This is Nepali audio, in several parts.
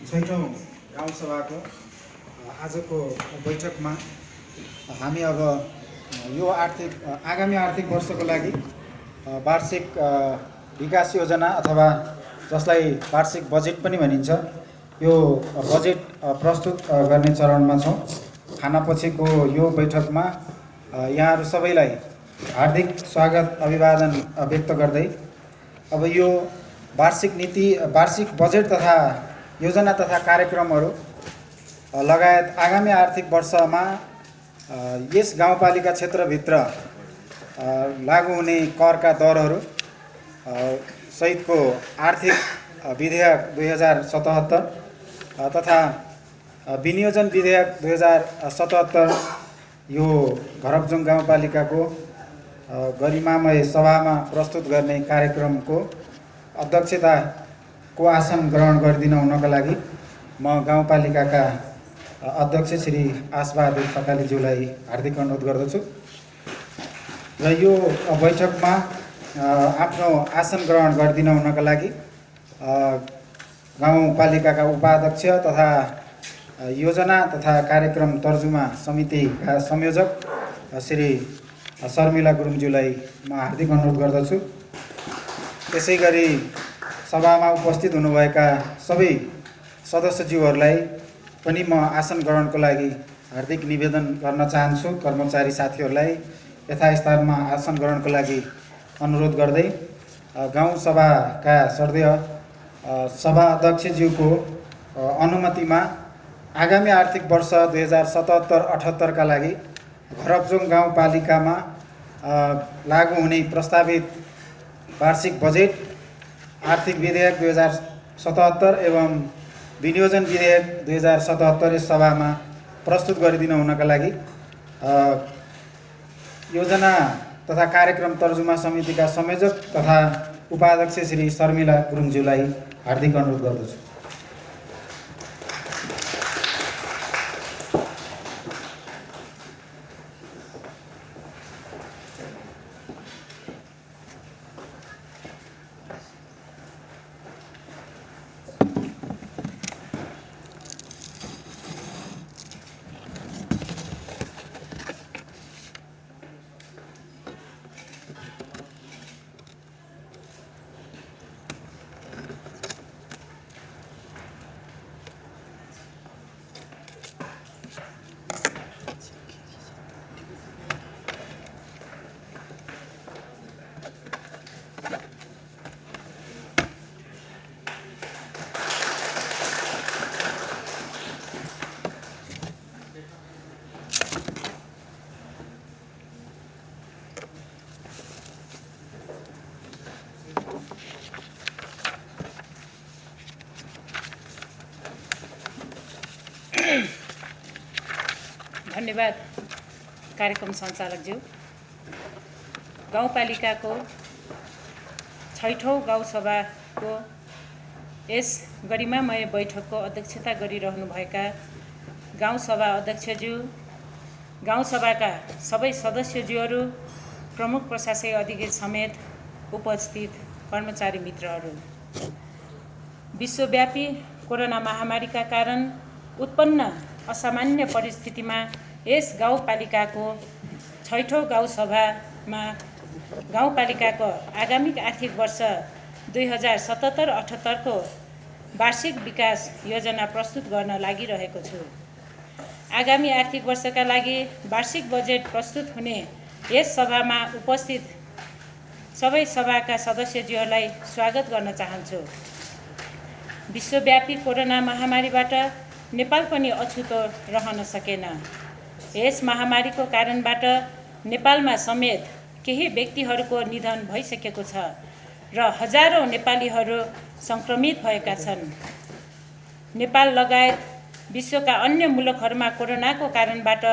छैठौं गाउँसभाको आजको बैठकमा हामी अब यो आगामी आर्थिक वर्षको लागि वार्षिक विकास योजना अथवा जसलाई वार्षिक बजेट पनि भनिन्छ यो बजेट प्रस्तुत गर्ने चरणमा छौँ। खानापछिको यो बैठकमा यहाँहरू सबैलाई हार्दिक स्वागत अभिवादन व्यक्त गर्दै अब यो वार्षिक नीति वार्षिक बजेट तथा योजना तथा कार्यक्रमहरू लगायत आगामी आर्थिक वर्षमा यस गाउँपालिका क्षेत्रभित्र लागू हुने करका दरहरू सहितको आर्थिक विधेयक 2077 तथा विनियोजन विधेयक 2077 यो घरपजुङ गाउँपालिकाको गरिमामय सभामा प्रस्तुत गर्ने कार्यक्रमको अध्यक्षताको आसन ग्रहण गरिदिन हुनका लागि म गाउँपालिकाका अध्यक्ष श्री आशबहादुर थकालीज्यूलाई हार्दिक अनुरोध गर्दछु र यो बैठकमा आफ्नो आसन ग्रहण गरिदिन हुनका लागि गाउँपालिकाका उपाध्यक्ष तथा योजना तथा कार्यक्रम तर्जुमा समितिका संयोजक श्री शर्मिला गुरुङज्यूलाई म हार्दिक अनुरोध गर्दछु। त्यसैगरी सभामा उपस्थित हुनुभएका सबै सदस्यज्यूहरूलाई पनि म आसन ग्रहणको लागि हार्दिक निवेदन गर्न चाहन्छु। कर्मचारी साथीहरूलाई यथास्थानमा आसन ग्रहणको लागि अनुरोध गर्दै गाउँ सभाका श्रद्धेय सभा अध्यक्षज्यूको अनुमतिमा आगामी आर्थिक वर्ष 2077-78 का लागि घरपजुङ गाउँपालिकामा लागू हुने प्रस्तावित वार्षिक बजेट, आर्थिक विधेयक 2077 एवं विनियोजन विधेयक 2077 यस सभामा प्रस्तुत गरिदिन हुनका लागि योजना तथा कार्यक्रम तर्जुमा समितिका संयोजक तथा उपाध्यक्ष श्री शर्मिला गुरुङज्यूलाई हार्दिक अनुरोध गर्दछु। धन्यवाद कार्यक्रम सञ्चालकज्यू। गाउँपालिकाको छैठौं गाउँसभाको यस गरिमामय बैठकको अध्यक्षता गरिरहनुभएका गाउँसभा अध्यक्षज्यू, गाउँसभाका सबै सदस्यज्यूहरू, प्रमुख प्रशासकीय अधिकारी समेत उपस्थित कर्मचारी मित्रहरू, विश्वव्यापी कोरोना महामारीका कारण उत्पन्न असामान्य परिस्थितिमा यस गाउँपालिकाको छैठौं गाउँसभामा गाउँपालिकाको आगामी आर्थिक वर्ष 2077-78 को वार्षिक विकास योजना प्रस्तुत गर्न लागिरहेको छु। आगामी आर्थिक वर्षका लागि वार्षिक बजेट प्रस्तुत हुने यस सभामा उपस्थित सबै सभाका सदस्यज्यूहरूलाई स्वागत गर्न चाहन्छु। विश्वव्यापी कोरोना महामारीबाट नेपाल पनि अछुतो रहन सकेन। यस महामारीको कारणबाट नेपालमा समेत केही व्यक्तिहरूको निधन भइसकेको छ र हजारौं नेपालीहरू संक्रमित भएका छन्। नेपाल लगायत विश्वका अन्य मुलुकहरूमा कोरोनाको कारणबाट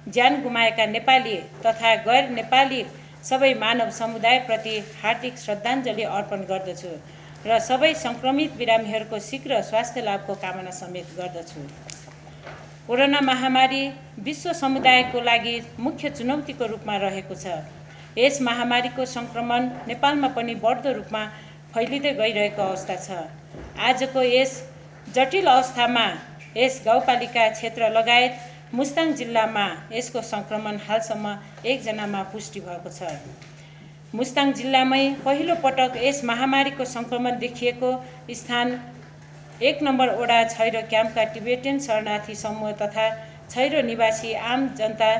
ज्यान गुमाएका नेपाली तथा गैर नेपाली सबै मानव समुदायप्रति हार्दिक श्रद्धाञ्जली अर्पण गर्दछु र सबै संक्रमित बिरामीहरूको शीघ्र स्वास्थ्य लाभको कामना समेत गर्दछु। कोरोना महामारी विश्व समुदायको लागि मुख्य चुनौतीको रूपमा रहेको छ। यस महामारीको संक्रमण नेपालमा पनि बढ्दो रूपमा फैलिँदै गइरहेको अवस्था छ। आजको यस जटिल अवस्थामा यस गाउँपालिका क्षेत्र लगायत मुस्ताङ जिल्लामा यसको सङ्क्रमण हालसम्म 1 जनामा पुष्टि भएको छ। मुस्ताङ जिल्लामै पहिलो पटक यस महामारीको सङ्क्रमण देखिएको स्थान 1 नम्बर वडा छैरो क्याम्पका टिबेटियन शरणार्थी समूह तथा छैरो निवासी आम जनता,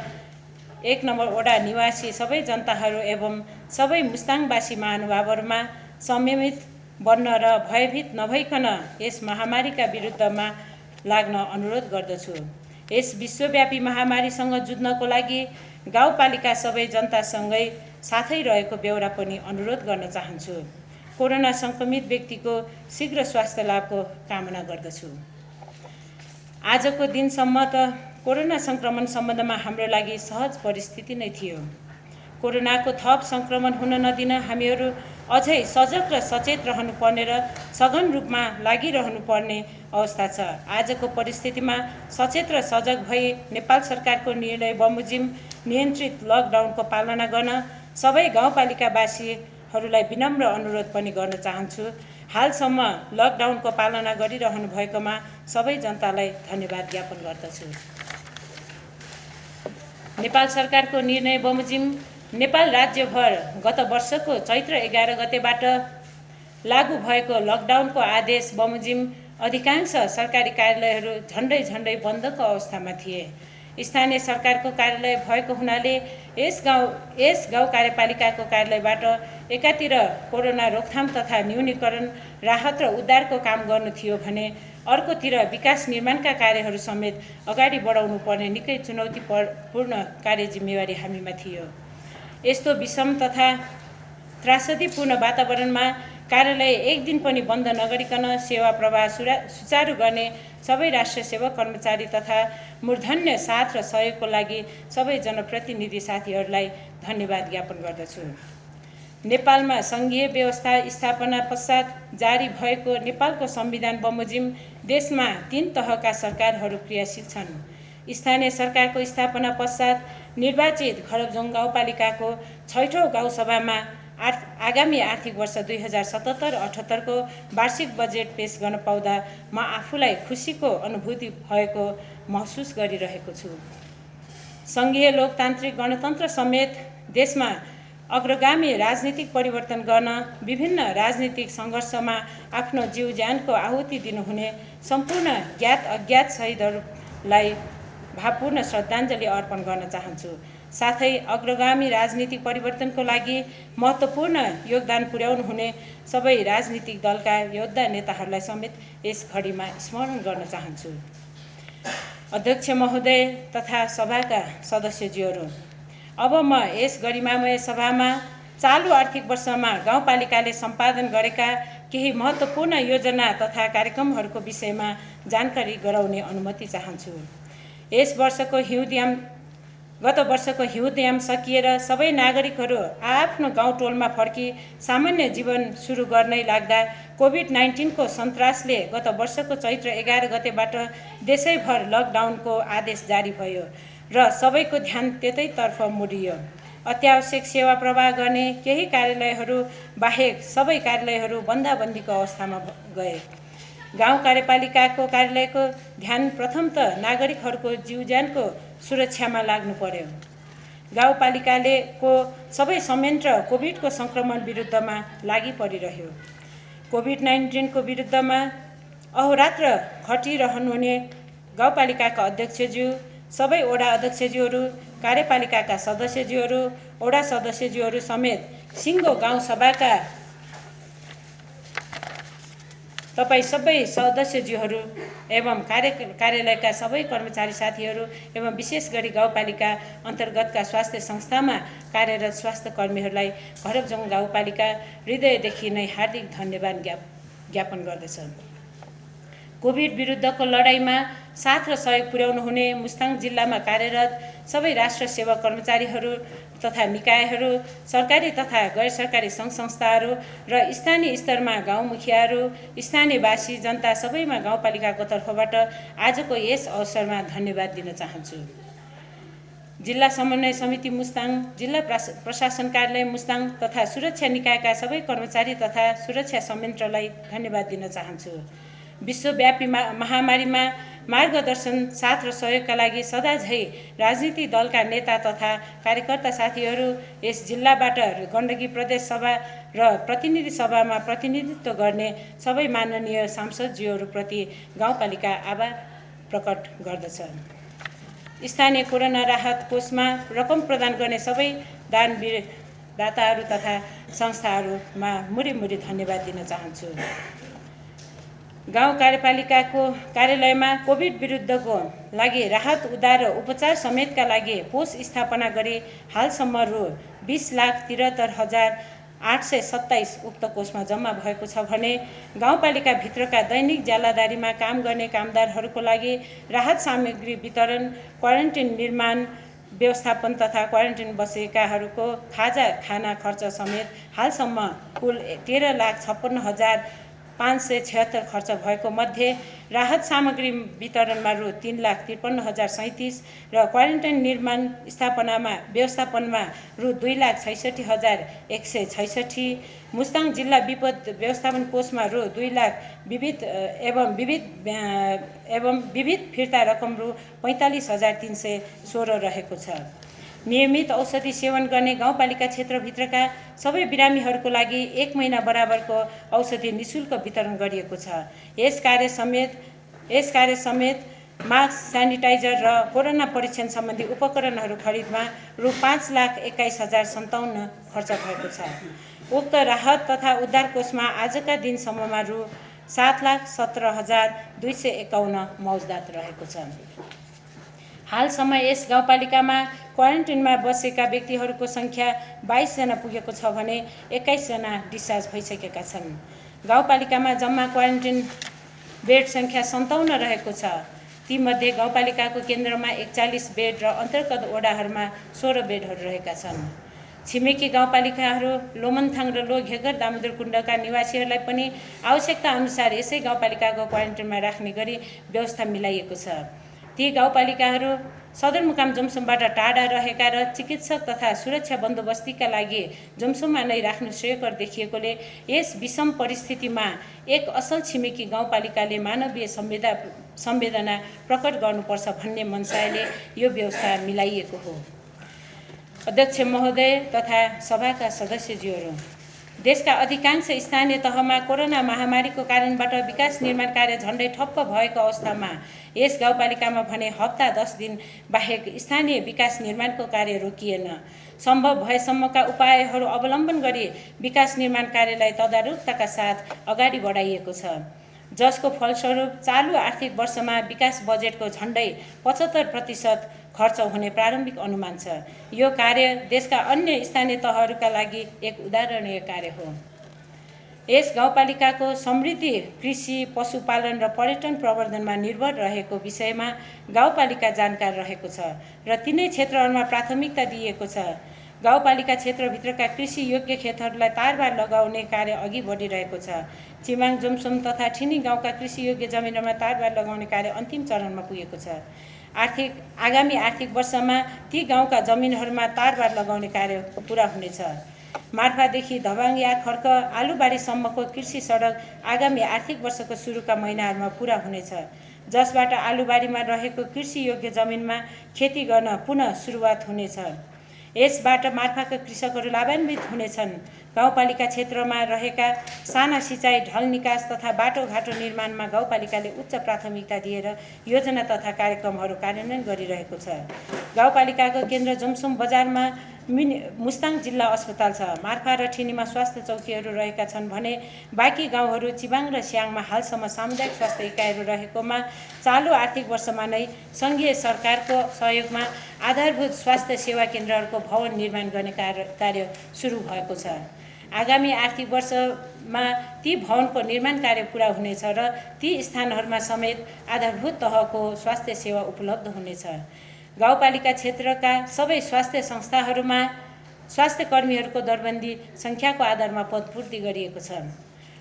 1 नम्बर वडा निवासी सबै जनताहरू एवं सबै मुस्ताङवासी महानुभावहरूमा संयमित बन्न र भयभीत नभइकन यस महामारीका विरुद्धमा लाग्न अनुरोध गर्दछु। यस विश्वव्यापी महामारीसँग जुझ्नको लागि गाउँपालिका सबै जनतासँगै साथै रहेको बेहोरा पनि अनुरोध गर्न चाहन्छु। कोरोना सङ्क्रमित व्यक्तिको शीघ्र स्वास्थ्य लाभको कामना गर्दछु। आजको दिनसम्म त कोरोना सङ्क्रमण सम्बन्धमा हाम्रो लागि सहज परिस्थिति नै थियो। कोरोनाको थप सङ्क्रमण हुन नदिन हामीहरू अझै सजग र सचेत रहनुपर्ने र सघन रूपमा लागिरहनुपर्ने अवस्था छ। आजको परिस्थितिमा सचेत र सजग भई नेपाल सरकारको निर्णय बमोजिम नियन्त्रित लकडाउनको पालना गर्न सबै गाउँपालिकावासीहरूलाई विनम्र अनुरोध पनि गर्न चाहन्छु। हालसम्म लकडाउनको पालना गरिरहनु भएकोमा सबै जनतालाई धन्यवाद ज्ञापन गर्दछु। नेपाल सरकारको निर्णय बमोजिम नेपाल राज्यभर गत वर्षको चैत्र 11 गतेबाट लागू भएको लकडाउनको आदेश बमोजिम अधिकांश सरकारी कार्यालयहरू झन्डै बन्दको अवस्थामा थिए। स्थानीय सरकारको कार्यालय भएको हुनाले यस गाउँ कार्यपालिकाको कार्यालयबाट एकातिर कोरोना रोकथाम तथा न्यूनीकरण, राहत र उद्धारको काम गर्नु थियो भने अर्कोतिर विकास निर्माणका कार्यहरू समेत अगाडि बढाउनु पर्ने निकै चुनौतीपूर्ण कार्य जिम्मेवारी हामीमा थियो। यस्तो विषम तथा त्रासदीपूर्ण वातावरणमा कार्यालय एक दिन पनि बन्द नगरिकन सेवा प्रवाह सुचारू गर्ने सबै राष्ट्रिय सेवा कर्मचारी तथा मूर्धन्य साथ र सहयोगको लागि सबै जनप्रतिनिधि साथीहरूलाई धन्यवाद ज्ञापन गर्दछु। नेपालमा सङ्घीय व्यवस्था स्थापना पश्चात जारी भएको नेपालको संविधान बमोजिम देशमा 3 तहका सरकारहरू क्रियाशील छन्। स्थानीय सरकारको स्थापना पश्चात निर्वाचित खरबजोङ गाउँपालिकाको 6औं गाउँसभामा आगामी आर्थिक वर्ष 2077-78 को वार्षिक बजेट पेश गर्न पाउँदा म आफूलाई खुसीको अनुभूति भएको महसुस गरिरहेको छु। सङ्घीय लोकतान्त्रिक गणतन्त्र समेत देशमा अग्रगामी राजनीतिक परिवर्तन गर्न विभिन्न राजनीतिक सङ्घर्षमा आफ्नो जीव ज्यानको आहुति दिनुहुने सम्पूर्ण ज्ञात अज्ञात शहीदहरूलाई भावपूर्ण श्रद्धाञ्जली अर्पण गर्न चाहन्छु। साथै अग्रगामी राजनीतिक परिवर्तनको लागि महत्त्वपूर्ण योगदान पुर्याउनु हुने सबै राजनीतिक दलका योद्धा नेताहरूलाई समेत यस घडीमा स्मरण गर्न चाहन्छु। अध्यक्ष महोदय तथा सभाका सदस्यज्यूहरू, अब म यस गरिमामय सभामा चालु आर्थिक वर्षमा गाउँपालिकाले सम्पादन गरेका केही महत्त्वपूर्ण योजना तथा कार्यक्रमहरूको विषयमा जानकारी गराउने अनुमति चाहन्छु। गत वर्षको हिउँदयाम सकिएर सबै नागरिकहरू आफ्नो गाउँटोलमा फर्की सामान्य जीवन सुरु गर्नै लाग्दा कोभिड-19 को सन्तासले गत वर्षको चैत्र 11 गतेबाट देशैभर लकडाउनको आदेश जारी भयो र सबैको ध्यान त्यतैतर्फ मुडियो। अत्यावश्यक सेवा प्रवाह गर्ने केही कार्यालयहरू बाहेक सबै कार्यालयहरू बन्दाबन्दीको अवस्थामा गए। गाउँ कार्यपालिकाको कार्यालयको ध्यान प्रथम त नागरिकहरूको जीवज्यानको सुरक्षामा लाग्नु पर्यो। गाउँपालिकाले को सबै संयन्त्र कोभिडको सङ्क्रमण विरुद्धमा लागि परिरह्यो। कोभिड-19 को विरुद्धमा अहोरात्र खटिरहनुहुने गाउँपालिकाका अध्यक्षज्यू, सबै वडा अध्यक्षज्यूहरू, कार्यपालिकाका सदस्यज्यूहरू, वडा सदस्यज्यूहरू समेत सिङ्गो गाउँसभाका तपाईँ सबै सदस्यज्यूहरू एवं कार्यालयका सबै कर्मचारी साथीहरू एवं विशेष गरी गाउँपालिका अन्तर्गतका स्वास्थ्य संस्थामा कार्यरत स्वास्थ्य कर्मीहरूलाई खरबजोङ गाउँपालिका हृदयदेखि नै हार्दिक धन्यवाद ज्ञापन गर्दछ। कोभिड विरुद्धको लडाईँमा साथ र सहयोग पुर्याउनु हुने मुस्ताङ जिल्लामा कार्यरत सबै राष्ट्र सेवा कर्मचारीहरू तथा निकायहरू, सरकारी तथा गैर सरकारी सङ्घ संस्थाहरू र स्थानीय स्तरमा गाउँ मुखियाहरू, स्थानीयवासी जनता सबैमा गाउँपालिकाको तर्फबाट आजको यस अवसरमा धन्यवाद दिन चाहन्छु। जिल्ला समन्वय समिति मुस्ताङ, जिल्ला प्रशासन कार्यालय मुस्ताङ तथा सुरक्षा निकायका सबै कर्मचारी तथा सुरक्षा संयन्त्रलाई धन्यवाद दिन चाहन्छु। विश्वव्यापी महामारीमा मार्गदर्शन साथ र सहयोगका लागि सदाझै राजनीतिक दलका नेता तथा कार्यकर्ता साथीहरू, यस जिल्लाबाट गण्डकी प्रदेश सभा र प्रतिनिधि सभामा प्रतिनिधित्व गर्ने सबै माननीय सांसदज्यूहरूप्रति गाउँपालिका आभार प्रकट गर्दछ। स्थानीय कोरोना राहत कोषमा रकम प्रदान गर्ने सबै दाताहरू तथा संस्थाहरूमा मुरी धन्यवाद दिन चाहन्छु। गाउँ कार्यपालिकाको कार्यालयमा कोभिड विरुद्धको लागि राहत, उद्धार र उपचार समेतका लागि कोष स्थापना गरी हालसम्म रु 20,73,827 उक्त कोषमा जम्मा भएको छ भने गाउँपालिकाभित्रका दैनिक ज्यालादारीमा काम गर्ने कामदारहरूको लागि राहत सामग्री वितरण, क्वारेन्टिन निर्माण व्यवस्थापन तथा क्वारेन्टिन बसेकाहरूको खाजा खाना खर्च समेत हालसम्म कुल 13,56,576 खर्च भएको मध्ये राहत सामग्री वितरणमा रु 3,53,037 र क्वारेन्टाइन निर्माण व्यवस्थापनमा रु 2,66,166, मुस्ताङ जिल्ला विपद व्यवस्थापन कोषमा रु 2 लाख विविध फिर्ता रकम रु 45,316 रहेको छ। नियमित औषधि सेवन गर्ने गाउँपालिका क्षेत्रभित्रका सबै बिरामीहरूको लागि 1 महिना बराबरको औषधि निःशुल्क वितरण गरिएको छ। यस कार्य समेत मास्क, सेनिटाइजर र कोरोना परीक्षण सम्बन्धी उपकरणहरू खरिदमा रु 5,21,057 खर्च भएको छ। उक्त राहत तथा उद्धार कोषमा आजका दिनसम्ममा रु 7,17,251 मौजदात रहेको छ। हालसम्म यस गाउँपालिकामा क्वारेन्टिनमा बसेका व्यक्तिहरूको सङ्ख्या 22 जना पुगेको छ भने 21 जना डिस्चार्ज भइसकेका छन्। गाउँपालिकामा जम्मा क्वारेन्टिन बेड सङ्ख्या 57 रहेको छ। तीमध्ये गाउँपालिकाको केन्द्रमा 41 बेड र अन्तर्गत वडाहरूमा 16 बेडहरू रहेका छन्। छिमेकी गाउँपालिकाहरू लोमन्थाङ र लोघेगर दामोदर कुण्डका निवासीहरूलाई पनि आवश्यकता अनुसार यसै गाउँपालिकाको क्वारेन्टिनमा राख्ने गरी व्यवस्था मिलाइएको छ। ती गाउँपालिकाहरू सदरमुकाम जुम्सुमबाट टाढा रहेका र चिकित्सक तथा सुरक्षा बन्दोबस्तीका लागि जुम्सुममा नै राख्नु श्रेयकर देखिएकोले यस विषम परिस्थितिमा एक असल छिमेकी गाउँपालिकाले मानवीय संवेदना प्रकट गर्नुपर्छ भन्ने मनसायले यो व्यवस्था मिलाइएको हो। अध्यक्ष महोदय तथा सभाका सदस्यज्यूहरू, देशका अधिकांश स्थानीय तहमा कोरोना महामारीको कारणबाट विकास निर्माण कार्य झण्डै ठप्प भएको अवस्थामा यस गाउँपालिकामा भने हप्ता 10 दिन बाहेक स्थानीय विकास निर्माणको कार्य रोकिएन। सम्भव भएसम्मका उपायहरू अवलम्बन गरी विकास निर्माण कार्यलाई तदारुकताका साथ अगाडि बढाइएको छ, जसको फलस्वरूप चालु आर्थिक वर्षमा विकास बजेटको झण्डै 75% खर्च हुने प्रारम्भिक अनुमान छ। यो कार्य देशका अन्य स्थानीय तहहरूका लागि एक उदाहरणीय कार्य हो। यस गाउँपालिकाको समृद्धि कृषि, पशुपालन र पर्यटन प्रवर्धनमा निर्भर रहेको विषयमा गाउँपालिका जानकार रहेको छ र तिनै क्षेत्रहरूमा प्राथमिकता दिएको छ। गाउँपालिका क्षेत्रभित्रका कृषि योग्य खेतहरूलाई तारबार लगाउने कार्य अघि बढिरहेको छ। चिमाङ, जुम्सुम तथा ठिनी गाउँका कृषि योग्य जमिनहरूमा तारबार लगाउने कार्य अन्तिम चरणमा पुगेको छ। आगामी आर्थिक वर्षमा ती गाउँका जमिनहरूमा तारबार लगाउने कार्य पुरा हुनेछ। मार्फादेखि धबाङ या खर्क आलुबारीसम्मको कृषि सडक आगामी आर्थिक वर्षको सुरुका महिनाहरूमा पुरा हुनेछ, जसबाट आलुबारीमा रहेको कृषि योग्य जमिनमा खेती गर्न पुनः सुरुवात हुनेछ। यसबाट मार्फाका कृषकहरू लाभान्वित हुनेछन्। गाउँपालिका क्षेत्रमा रहेका साना सिँचाइ, ढल निकास तथा बाटोघाटो निर्माणमा गाउँपालिकाले उच्च प्राथमिकता दिएर योजना तथा कार्यक्रमहरू कार्यान्वयन गरिरहेको छ। गाउँपालिकाको केन्द्र जुम्सुम बजारमा मुस्ताङ जिल्ला अस्पताल छ। मार्फा र ठिनीमा स्वास्थ्य चौकीहरू रहेका छन् भने बाँकी गाउँहरू चिबाङ र स्याङमा हालसम्म सामुदायिक स्वास्थ्य इकाइहरू रहेकोमा चालु आर्थिक वर्षमा नै सङ्घीय सरकारको सहयोगमा आधारभूत स्वास्थ्य सेवा केन्द्रहरूको भवन निर्माण गर्ने कार्य सुरु भएको छ। आगामी आर्थिक वर्षमा ती भवनको निर्माण कार्य पुरा हुनेछ र ती स्थानहरूमा समेत आधारभूत तहको स्वास्थ्य सेवा उपलब्ध हुनेछ। गाउँपालिका क्षेत्रका सबै स्वास्थ्य संस्थाहरूमा स्वास्थ्य कर्मीहरूको दरबन्दी सङ्ख्याको आधारमा पदपूर्ति गरिएको छ।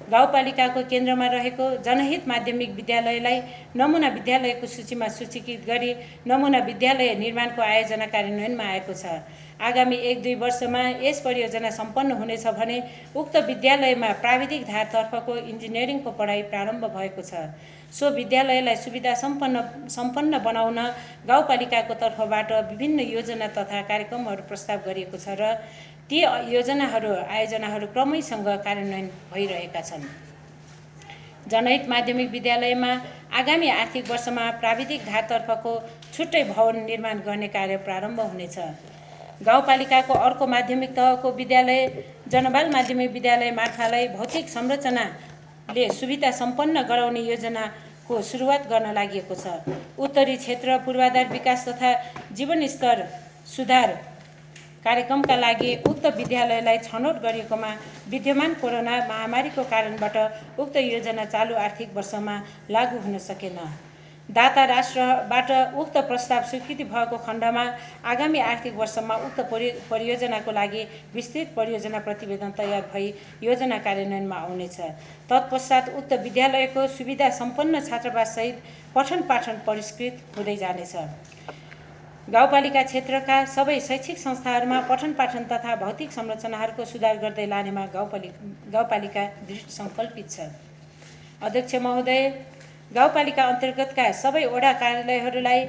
गाउँपालिकाको केन्द्रमा रहेको जनहित माध्यमिक विद्यालयलाई नमुना विद्यालयको सूचीमा सूचीकृत गरी नमुना विद्यालय निर्माणको आयोजना कार्यान्वयनमा आएको छ। आगामी 1-2 वर्षमा यस परियोजना सम्पन्न हुनेछ भने उक्त विद्यालयमा प्राविधिक धारतर्फको इन्जिनियरिङको पढाइ प्रारम्भ भएको छ। सो विद्यालयलाई सुविधा सम्पन्न बनाउन गाउँपालिकाको तर्फबाट विभिन्न योजना तथा कार्यक्रमहरू प्रस्ताव गरिएको छ र ती आयोजनाहरू क्रमैसँग कार्यान्वयन भइरहेका छन्। जनहित माध्यमिक विद्यालयमा आगामी आर्थिक वर्षमा प्राविधिक धारतर्फको छुट्टै भवन निर्माण गर्ने कार्य प्रारम्भ हुनेछ। गाउँपालिकाको अर्को माध्यमिक तहको विद्यालय जनबाल माध्यमिक विद्यालय मार्फालाई भौतिक संरचनाले सुविधा सम्पन्न गराउने योजनाको सुरुवात गर्न लागि छ। उत्तरी क्षेत्र पूर्वाधार विकास तथा जीवनस्तर सुधार कार्यक्रमका लागि उक्त विद्यालयलाई छनौट गरिएकोमा विद्यमान कोरोना महामारीको कारणबाट उक्त योजना चालु आर्थिक वर्षमा लागू हुन सकेन। दाता राष्ट्रबाट उक्त प्रस्ताव स्वीकृति भएको खण्डमा आगामी आर्थिक वर्षमा उक्त परियोजनाको लागि विस्तृत परियोजना प्रतिवेदन तयार भई योजना कार्यान्वयनमा आउनेछ। तत्पश्चात उक्त विद्यालयको सुविधा सम्पन्न छात्रावाससहित पठन पाठन परिष्कृत हुँदै जानेछ। गाउँपालिका क्षेत्रका सबै शैक्षिक संस्थाहरूमा पठन पाठन तथा भौतिक संरचनाहरूको सुधार गर्दै लानेमा गाउँपालिका दृढ सङ्कल्पित छ। अध्यक्ष महोदय, गाउँपालिका अन्तर्गतका सबै वडा कार्यालयहरूलाई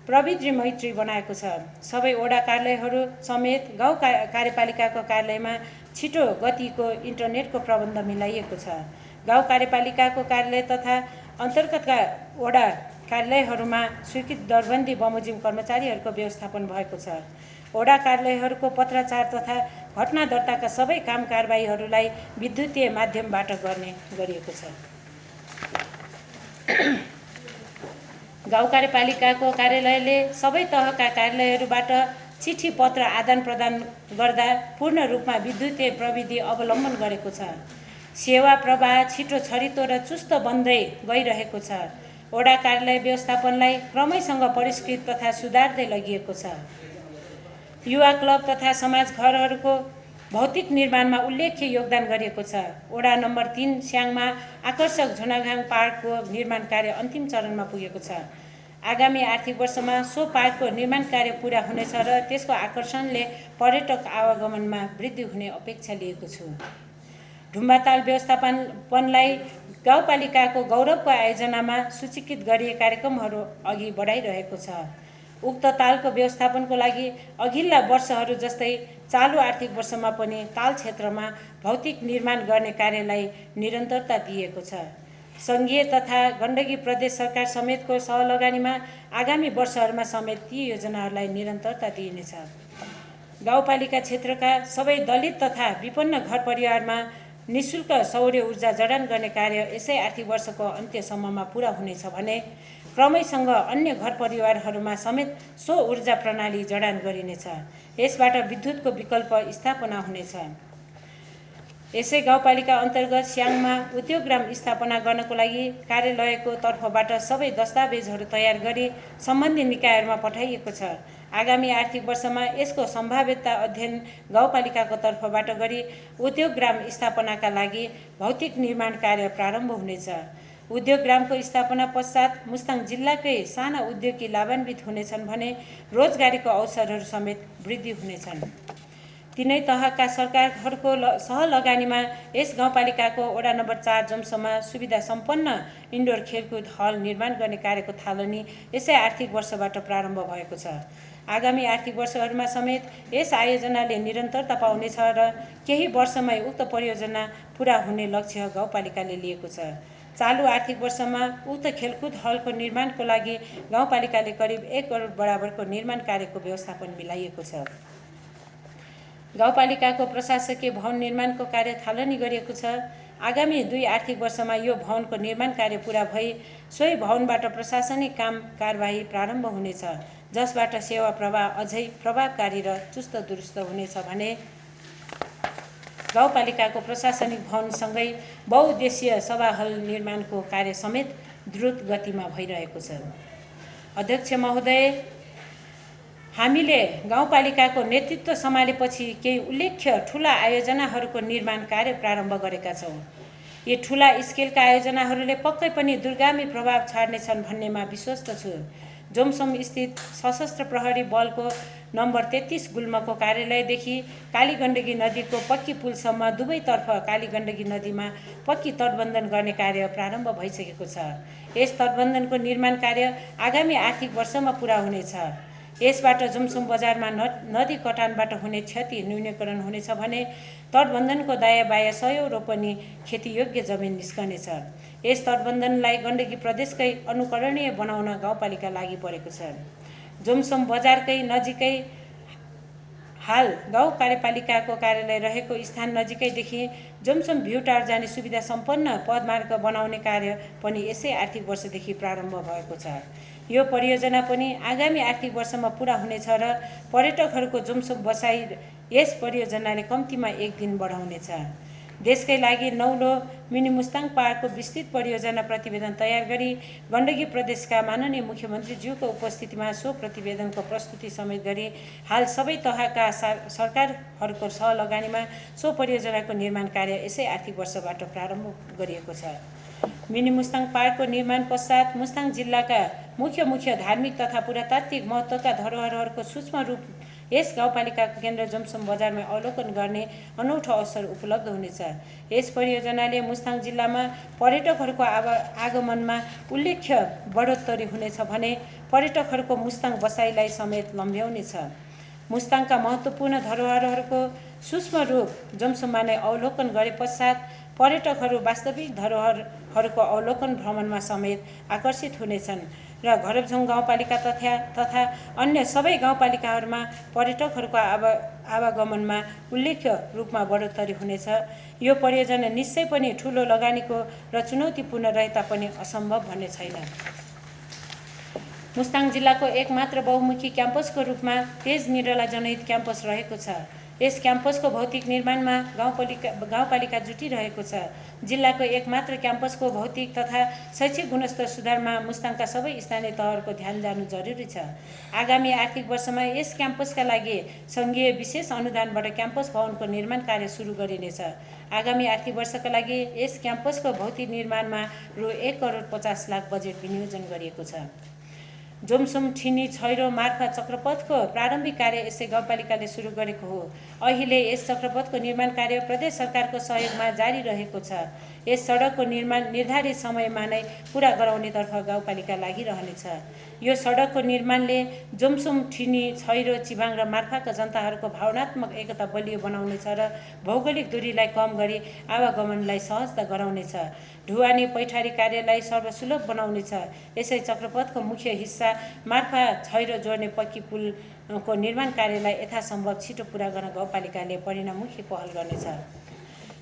प्रविधि मैत्री बनाएको छ। सबै वडा कार्यालयहरू समेत गाउँ कार्यपालिकाको कार्यालयमा छिटो गतिको इन्टरनेटको प्रबन्ध मिलाइएको छ। गाउँ कार्यपालिकाको कार्यालय तथा अन्तर्गतका वडा कार्यालयहरूमा स्वीकृत दरबन्दी बमोजिम कर्मचारीहरूको व्यवस्थापन भएको छ। वडा कार्यालयहरूको पत्राचार तथा घटना दर्ताका सबै काम कारबाहीहरूलाई विद्युतीय माध्यमबाट गर्ने गरिएको छ। गाउँ कार्यपालिकाको कार्यालयले सबै तहका कार्यालयहरूबाट चिठी पत्र आदान प्रदान गर्दा पूर्ण रूपमा विद्युतीय प्रविधि अवलम्बन गरेको छ। सेवा प्रवाह छिटो छरितो र चुस्त बन्दै गइरहेको छ। वडा कार्यालय व्यवस्थापनलाई क्रमैसँग परिष्कृत तथा सुधार्दै लगिएको छ। युवा क्लब तथा समाज घरहरूको भौतिक निर्माणमा उल्लेख्य योगदान गरिएको छ। वडा नम्बर 3 स्याङमा आकर्षक झोनाघाङ पार्कको निर्माण कार्य अन्तिम चरणमा पुगेको छ। आगामी आर्थिक वर्षमा सो पार्कको निर्माण कार्य पूरा हुनेछ र त्यसको आकर्षणले पर्यटक आवागमनमा वृद्धि हुने अपेक्षा लिएको छु। ढुम्बाताल व्यवस्थापनलाई गाउँपालिकाको गौरवको आयोजनामा सूचीकृत गरी कार्यक्रमहरू अघि बढाइरहेको छ। उक्त तालको व्यवस्थापनको लागि अघिल्ला वर्षहरू जस्तै चालु आर्थिक वर्षमा पनि ताल क्षेत्रमा भौतिक निर्माण गर्ने कार्यलाई निरन्तरता दिएको छ। सङ्घीय तथा गण्डकी प्रदेश सरकार समेतको सहलगानीमा आगामी वर्षहरूमा समेत ती योजनाहरूलाई निरन्तरता दिइनेछ। गाउँपालिका क्षेत्रका सबै दलित तथा विपन्न घर परिवारमा निःशुल्क सौर्य ऊर्जा जडान गर्ने कार्य यसै आर्थिक वर्षको अन्त्यसम्ममा पुरा हुनेछ भने क्रमैसँग अन्य घर परिवारहरूमा समेत सो ऊर्जा प्रणाली जडान गरिनेछ। यसबाट विद्युतको विकल्प स्थापना हुनेछ। यसै गाउँपालिका अन्तर्गत स्याङमा उद्योगग्राम स्थापना गर्नको लागि कार्यालयको तर्फबाट सबै दस्तावेजहरू तयार गरी सम्बन्धित निकायहरूमा पठाइएको छ। आगामी आर्थिक वर्षमा यसको सम्भाव्यता अध्ययन गाउँपालिकाको तर्फबाट गरी उद्योगग्राम स्थापनाका लागि भौतिक निर्माण कार्य प्रारम्भ हुनेछ। उद्योगग्रामको स्थापना पश्चात मुस्ताङ जिल्लाकै साना उद्योगी लाभान्वित हुनेछन् भने रोजगारीको अवसरहरू समेत वृद्धि हुनेछन्। तीनै तहका सरकारहरूको सहलगानीमा यस गाउँपालिकाको वडा नम्बर 4 जम्सोमा सुविधा सम्पन्न इन्डोर खेलकुद हल निर्माण गर्ने कार्यको थालनी यसै आर्थिक वर्षबाट प्रारम्भ भएको छ। आगामी आर्थिक वर्षहरूमा समेत यस आयोजनाले निरन्तरता पाउनेछ र केही वर्षमै उक्त परियोजना पूरा हुने लक्ष्य गाउँपालिकाले लिएको छ। चालु आर्थिक वर्षमा उक्त खेलकुद हलको निर्माणको लागि गाउँपालिकाले करिब 1 करोड बराबरको निर्माण कार्यको व्यवस्थापन मिलाइएको छ। गाउँपालिकाको प्रशासकीय भवन निर्माणको कार्य थालनी गरिएको छ। आगामी 2 आर्थिक वर्षमा यो भवनको निर्माण कार्य पूरा भई सोही भवनबाट प्रशासनिक काम कारबाही प्रारम्भ हुनेछ, जसबाट सेवा प्रवाह अझै प्रभावकारी र चुस्त दुरुस्त हुनेछ भने गाउँपालिकाको प्रशासनिक भवनसँगै बहुउद्देश्य सभा हल निर्माणको कार्य समेत द्रुत गतिमा भइरहेको छ। अध्यक्ष महोदय, हामीले गाउँपालिकाको नेतृत्व सम्हालेपछि केही उल्लेख्य ठूला आयोजनाहरूको निर्माण कार्य प्रारम्भ गरेका छौँ। यी ठूला स्केलका आयोजनाहरूले पक्कै पनि दूरगामी प्रभाव छाड्नेछन् भन्नेमा विश्वस्त छु। जोमसोम स्थित सशस्त्र प्रहरी बलको नम्बर 33 गुल्मको कार्यालयदेखि कालीगण्डकी नदीको पक्की पुलसम्म दुवैतर्फ कालीगण्डकी नदीमा पक्की तटबन्धन गर्ने कार्य प्रारम्भ भइसकेको छ। यस तटबन्धनको निर्माण कार्य आगामी आर्थिक वर्षमा पुरा हुनेछ। यसबाट जोमसोम बजारमा नदी कटानबाट हुने क्षति न्यूनीकरण हुनेछ भने तटबन्धनको दायाँ बायाँ 100 रोपनी खेतीयोग्य जमिन निस्कनेछ। यस तटबन्धनलाई गण्डकी प्रदेशकै अनुकरणीय बनाउन गाउँपालिका लागि परेको छ। जोमसोम बजारकै नजिकै हाल गाउँ कार्यपालिकाको कार्यालय रहेको स्थान नजिकैदेखि जोमसोम भ्यू टावर जाने सुविधा सम्पन्न पदमार्ग बनाउने कार्य पनि यसै आर्थिक वर्षदेखि प्रारम्भ भएको छ। यो परियोजना पनि आगामी आर्थिक वर्षमा पुरा हुनेछ र पर्यटकहरूको जोमसोम बसाई यस परियोजनाले कम्तीमा 1 दिन बढाउनेछ। देशकै लागि नौलो मिनी मुस्ताङ पहाडको विस्तृत परियोजना प्रतिवेदन तयार गरी गण्डकी प्रदेशका माननीय मुख्यमन्त्रीज्यूको उपस्थितिमा सो प्रतिवेदनको प्रस्तुति समेत गरी हाल सबै तहका सरकारहरूको सहलगानीमा सो परियोजनाको निर्माण कार्य यसै आर्थिक वर्षबाट प्रारम्भ गरिएको छ। मिनी मुस्ताङ पहाडको निर्माण पश्चात मुस्ताङ जिल्लाका मुख्य धार्मिक तथा पुरातात्विक महत्त्वका धरोहरहरूको सूक्ष्म रूप यस गाउँपालिकाको केन्द्र जोमसोम बजारमा अवलोकन गर्ने अनौठो अवसर उपलब्ध हुनेछ। यस परियोजनाले मुस्ताङ जिल्लामा पर्यटकहरूको आगमनमा उल्लेख्य बढोत्तरी हुनेछ भने पर्यटकहरूको मुस्ताङ बसाइलाई समेत लम्ब्याउनेछ। मुस्ताङका महत्त्वपूर्ण धरोहरहरूको सूक्ष्म रूप जोमसोममा नै अवलोकन गरे पश्चात पर्यटकहरू वास्तविक धरोहरहरूको अवलोकन भ्रमणमा समेत आकर्षित हुनेछन् र घरबझौँ गाउँपालिका तथा अन्य सबै गाउँपालिकाहरूमा पर्यटकहरूको आवागमनमा उल्लेख्य रूपमा बढोत्तरी हुनेछ। यो परियोजना निश्चय पनि ठूलो लगानीको र चुनौतीपूर्ण रहे तापनि असम्भव भन्ने छैन। मुस्ताङ जिल्लाको एकमात्र बहुमुखी क्याम्पसको रूपमा तेज निरला जनहित क्याम्पस रहेको छ। यस क्याम्पसको भौतिक निर्माणमा गाउँपालिका जुटिरहेको छ। जिल्लाको एकमात्र क्याम्पसको भौतिक तथा शैक्षिक गुणस्तर सुधारमा मुस्ताङका सबै स्थानीय तहहरूको ध्यान जानु जरुरी छ। आगामी आर्थिक वर्षमा यस क्याम्पसका लागि सङ्घीय विशेष अनुदानबाट क्याम्पस भवनको निर्माण कार्य सुरु गरिनेछ। आगामी आर्थिक वर्षका लागि यस क्याम्पसको भौतिक निर्माणमा रु 1,50,00,000 बजेट विनियोजन गरिएको छ। जोमसोम ठिनी छैरो मार्फा चक्रपथको प्रारम्भिक कार्य यसै गाउँपालिकाले सुरु गरेको हो। अहिले यस चक्रपथको निर्माण कार्य प्रदेश सरकारको सहयोगमा जारी रहेको छ। यस सडकको निर्माण निर्धारित समयमा नै पुरा गराउनेतर्फ गाउँपालिका लागिरहनेछ। यो सडकको निर्माणले जोमसोम ठिनी छैरो चिबाङ र मार्फाका जनताहरूको भावनात्मक एकता बलियो बनाउनेछ र भौगोलिक दूरीलाई कम गरी आवागमनलाई सहजता गराउनेछ। ढुवानी पैठारी कार्यलाई सर्वसुलभ बनाउनेछ। यसै चक्रपथको मुख्य हिस्सा मार्फा छैरो जोड्ने पक्की पुलको निर्माण कार्यलाई यथासम्भव छिटो पुरा गर्न गाउँपालिकाले परिणाममुखी पहल गर्नेछ।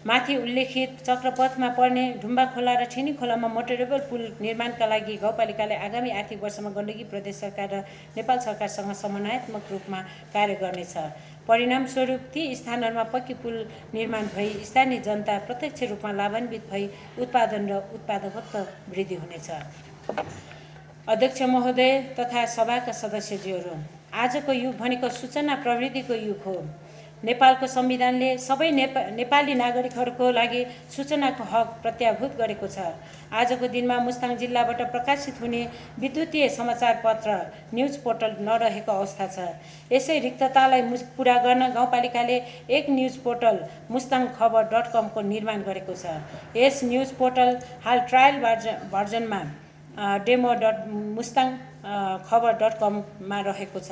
माथि उल्लेखित चक्रपथमा पर्ने ढुम्बा खोला र ठिनी खोलामा मोटरेबल पुल निर्माणका लागि गाउँपालिकाले आगामी आर्थिक वर्षमा गण्डकी प्रदेश सरकार र नेपाल सरकारसँग समन्वयात्मक रूपमा कार्य गर्नेछ। परिणामस्वरूप ती स्थानहरूमा पक्की पुल निर्माण भई स्थानीय जनता प्रत्यक्ष रूपमा लाभान्वित भई उत्पादन र उत्पादकत्व वृद्धि हुनेछ। अध्यक्ष महोदय तथा सभाका सदस्यज्यूहरू, आजको युग भनेको सूचना प्रविधिको युग हो। नेपालको संविधानले सबै नेपाली नागरिकहरूको लागि सूचनाको हक प्रत्याभूत गरेको छ। आजको दिनमा मुस्ताङ जिल्लाबाट प्रकाशित हुने विद्युतीय समाचार पत्र न्युज पोर्टल नरहेको अवस्था छ। यसै रिक्ततालाई पुरा गर्न गाउँपालिकाले एक न्युज पोर्टल मुस्ताङखबर.com को निर्माण गरेको छ। यस न्युज पोर्टल हाल ट्रायल भर्जनमा demo.mustangkhabar.com मा रहेको छ।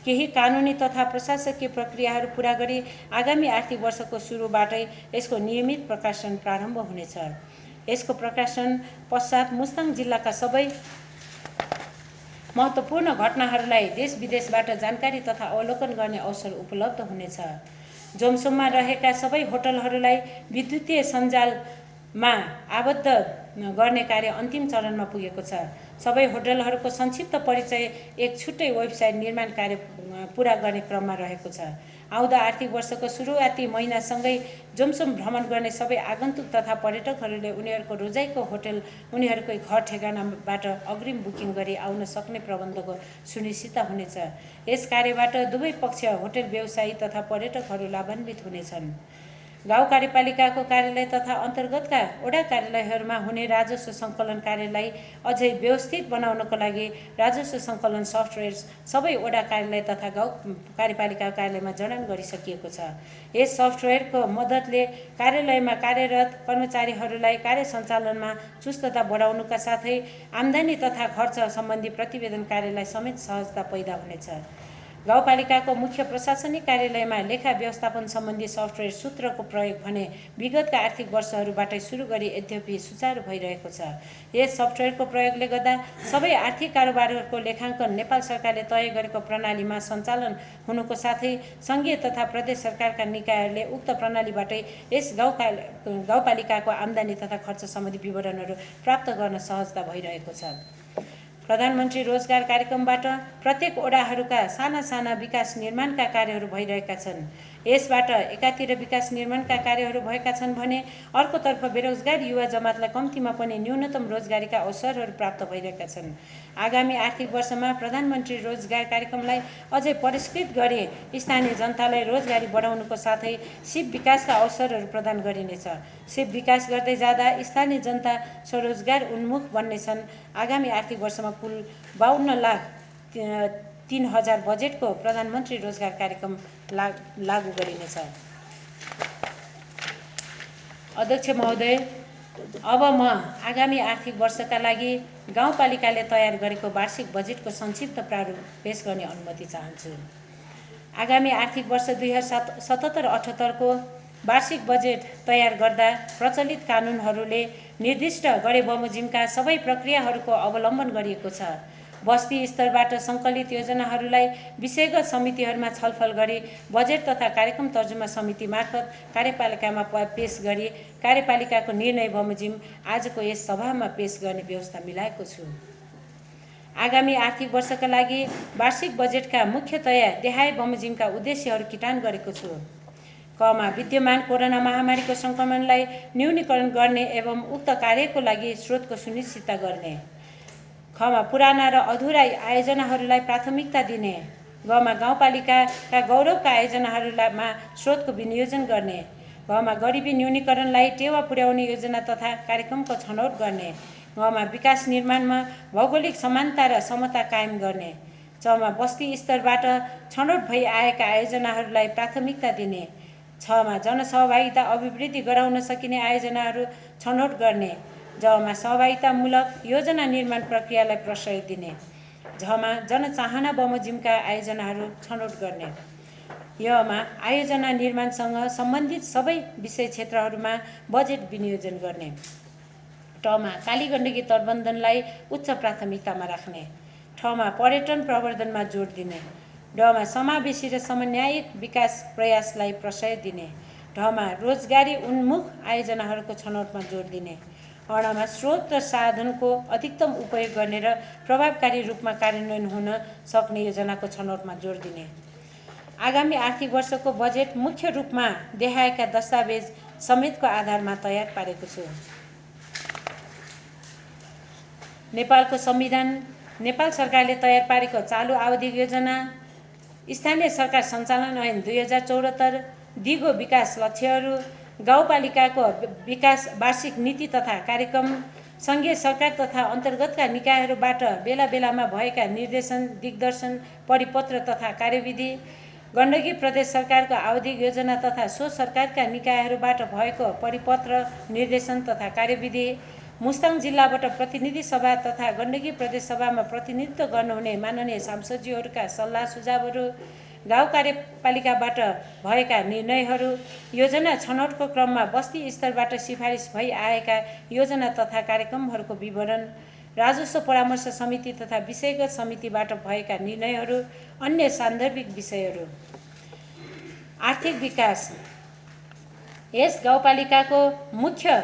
केही कानुनी तथा प्रशासकीय प्रक्रियाहरू पूरा गरी आगामी आर्थिक वर्षको सुरुबाटै यसको नियमित प्रकाशन प्रारम्भ हुनेछ। यसको प्रकाशन पश्चात मुस्ताङ जिल्लाका सबै महत्त्वपूर्ण घटनाहरूलाई देश विदेशबाट जानकारी तथा अवलोकन गर्ने अवसर उपलब्ध हुनेछ। जोमसोममा रहेका सबै होटलहरूलाई विद्युतीय सञ्जालमा आबद्ध गर्ने कार्य अन्तिम चरणमा पुगेको छ। सबै होटलहरूको संक्षिप्त परिचय एक छुट्टै वेबसाइट निर्माण कार्य पूरा गर्ने क्रममा रहेको छ। आउँदो आर्थिक वर्षको सुरुवाती महिनासँगै जोमसोम भ्रमण गर्ने सबै आगन्तुक तथा पर्यटकहरूले उनीहरूको रोजाइको होटल उनीहरूकै घर ठेगानाबाट अग्रिम बुकिङ गरी आउन सक्ने प्रबन्धको सुनिश्चितता हुनेछ। यस कार्यबाट दुवै पक्ष होटल व्यवसायी तथा पर्यटकहरू लाभान्वित हुनेछन्। गाउँ कार्यपालिकाको कार्यालय तथा अन्तर्गतका वडा कार्यालयहरूमा हुने राजस्व सङ्कलन कार्यलाई अझै व्यवस्थित बनाउनको लागि राजस्व सङ्कलन सफ्टवेयर सबै वडा कार्यालय तथा गाउँ कार्यपालिका कार्यालयमा जडान गरिसकिएको छ। यस सफ्टवेयरको मद्दतले कार्यालयमा कार्यरत कर्मचारीहरूलाई कार्य सञ्चालनमा चुस्तता बढाउनुका साथै आम्दानी तथा खर्च सम्बन्धी प्रतिवेदन कार्यलाई समेत सहजता पैदा हुनेछ। गाउँपालिकाको मुख्य प्रशासनिक कार्यालयमा लेखा व्यवस्थापन सम्बन्धी सफ्टवेयर सूत्रको प्रयोग भने विगतका आर्थिक वर्षहरूबाटै सुरु गरी यद्यपि सुचारू भइरहेको छ। यस सफ्टवेयरको प्रयोगले गर्दा सबै आर्थिक कारोबारहरूको लेखाङ्कन नेपाल सरकारले तय गरेको प्रणालीमा सञ्चालन हुनुको साथै सङ्घीय तथा प्रदेश सरकारका निकायहरूले उक्त प्रणालीबाटै यस गाउँपालिकाको आम्दानी तथा खर्च सम्बन्धी विवरणहरू प्राप्त गर्न सहजता भइरहेको छ। प्रधानमन्त्री रोजगार कार्यक्रमबाट प्रत्येक ओडाहरूका साना साना विकास निर्माणका कार्यहरू भइरहेका छन्। यसबाट एकातिर विकास निर्माणका कार्यहरू भएका छन् भने अर्कोतर्फ बेरोजगार युवा जमातलाई कम्तीमा पनि न्यूनतम रोजगारीका अवसरहरू प्राप्त भइरहेका छन्। आगामी आर्थिक वर्षमा प्रधानमन्त्री रोजगार कार्यक्रमलाई अझै परिष्कृत गरी स्थानीय जनतालाई रोजगारी बढाउनुको साथै सिप विकासका अवसरहरू प्रदान गरिनेछ। सिप विकास गर्दै जाँदा स्थानीय जनता स्वरोजगार उन्मुख बन्नेछन्। आगामी आर्थिक वर्षमा कुल 52,03,000 बजेटको प्रधानमन्त्री रोजगार कार्यक्रम लागू गरिनेछ। अध्यक्ष महोदय, अब म आगामी आर्थिक वर्षका लागि गाउँपालिकाले तयार गरेको वार्षिक बजेटको संक्षिप्त प्रारूप पेश गर्ने अनुमति चाहन्छु। आगामी आर्थिक वर्ष 2077-78 को वार्षिक बजेट तयार गर्दा प्रचलित कानुनहरूले निर्दिष्ट गरे बमोजिमका सबै प्रक्रियाहरूको अवलम्बन गरिएको छ। बस्ती स्तरबाट सङ्कलित योजनाहरूलाई विषयगत समितिहरूमा छलफल गरी बजेट तथा कार्यक्रम तर्जुमा समिति मार्फत कार्यपालिकामा पेश गरी कार्यपालिकाको निर्णय बमोजिम आजको यस सभामा पेश गर्ने व्यवस्था मिलाएको छु। आगामी आर्थिक वर्षका लागि वार्षिक बजेटका मुख्यतया देहाय बमोजिमका उद्देश्यहरू किटान गरेको छु। कमा विद्यमान कोरोना महामारीको सङ्क्रमणलाई न्यूनीकरण गर्ने एवं उक्त कार्यको लागि स्रोतको सुनिश्चितता गर्ने। खमा पुराना र अधुरा आयोजनाहरूलाई प्राथमिकता दिने। गमा गाउँपालिकाका गौरवका आयोजनाहरूमा स्रोतको विनियोजन गर्ने। गमा गरिबी न्यूनीकरणलाई टेवा पुर्याउने योजना तथा कार्यक्रमको छनौट गर्ने। गमा विकास निर्माणमा भौगोलिक समानता र समता कायम गर्ने। चमा बस्ती स्तरबाट छनौट भई आएका आयोजनाहरूलाई प्राथमिकता दिने। छमा जनसहभागिता अभिवृद्धि गराउन सकिने आयोजनाहरू छनौट गर्ने। जमा सहभागितामूलक योजना निर्माण प्रक्रियालाई प्रश्रय दिने। झमा जनचाहना बमोजिमका आयोजनाहरू छनौट गर्ने। यमा आयोजना निर्माणसँग सम्बन्धित सबै विषय क्षेत्रहरूमा बजेट विनियोजन गर्ने। टमा कालीगण्डकी तटबन्धनलाई उच्च प्राथमिकतामा राख्ने। ठमा पर्यटन प्रवर्धनमा जोड दिने। डमा समावेशी र समन्वयित विकास प्रयासलाई प्रश्रय दिने। ढमा रोजगारी उन्मुख आयोजनाहरूको छनौटमा जोड दिने। अणमा स्रोत र साधनको अधिकतम उपयोग गर्ने र प्रभावकारी रूपमा कार्यान्वयन हुन सक्ने योजनाको छनौटमा जोड दिने। आगामी आर्थिक वर्षको बजेट मुख्य रूपमा देखाएका दस्तावेज समेतको आधारमा तयार पारेको छु। नेपालको संविधान, नेपाल सरकारले तयार पारेको चालु आवधिक योजना, स्थानीय सरकार सञ्चालन ऐन 2074, दिगो विकास लक्ष्यहरू, गाउँपालिकाको विकास वार्षिक नीति तथा कार्यक्रम, सङ्घीय सरकार तथा अन्तर्गतका निकायहरूबाट बेला बेलामा भएका निर्देशन, दिग्दर्शन, परिपत्र तथा कार्यविधि, गण्डकी प्रदेश सरकारको आवधिक योजना तथा सो सरकारका निकायहरूबाट भएको परिपत्र, निर्देशन तथा कार्यविधि, मुस्ताङ जिल्लाबाट प्रतिनिधि सभा तथा गण्डकी प्रदेश सभामा प्रतिनिधित्व गर्नुहुने माननीय सांसदज्यूहरूका सल्लाह सुझावहरू, गाउँ कार्यपालिकाबाट भएका निर्णयहरू, योजना छनौटको क्रममा बस्ती स्तरबाट सिफारिस भई आएका योजना तथा कार्यक्रमहरूको विवरण, राजस्व परामर्श समिति तथा विषयगत समितिबाट भएका निर्णयहरू, अन्य सान्दर्भिक विषयहरू। आर्थिक विकास। यस गाउँपालिकाको मुख्य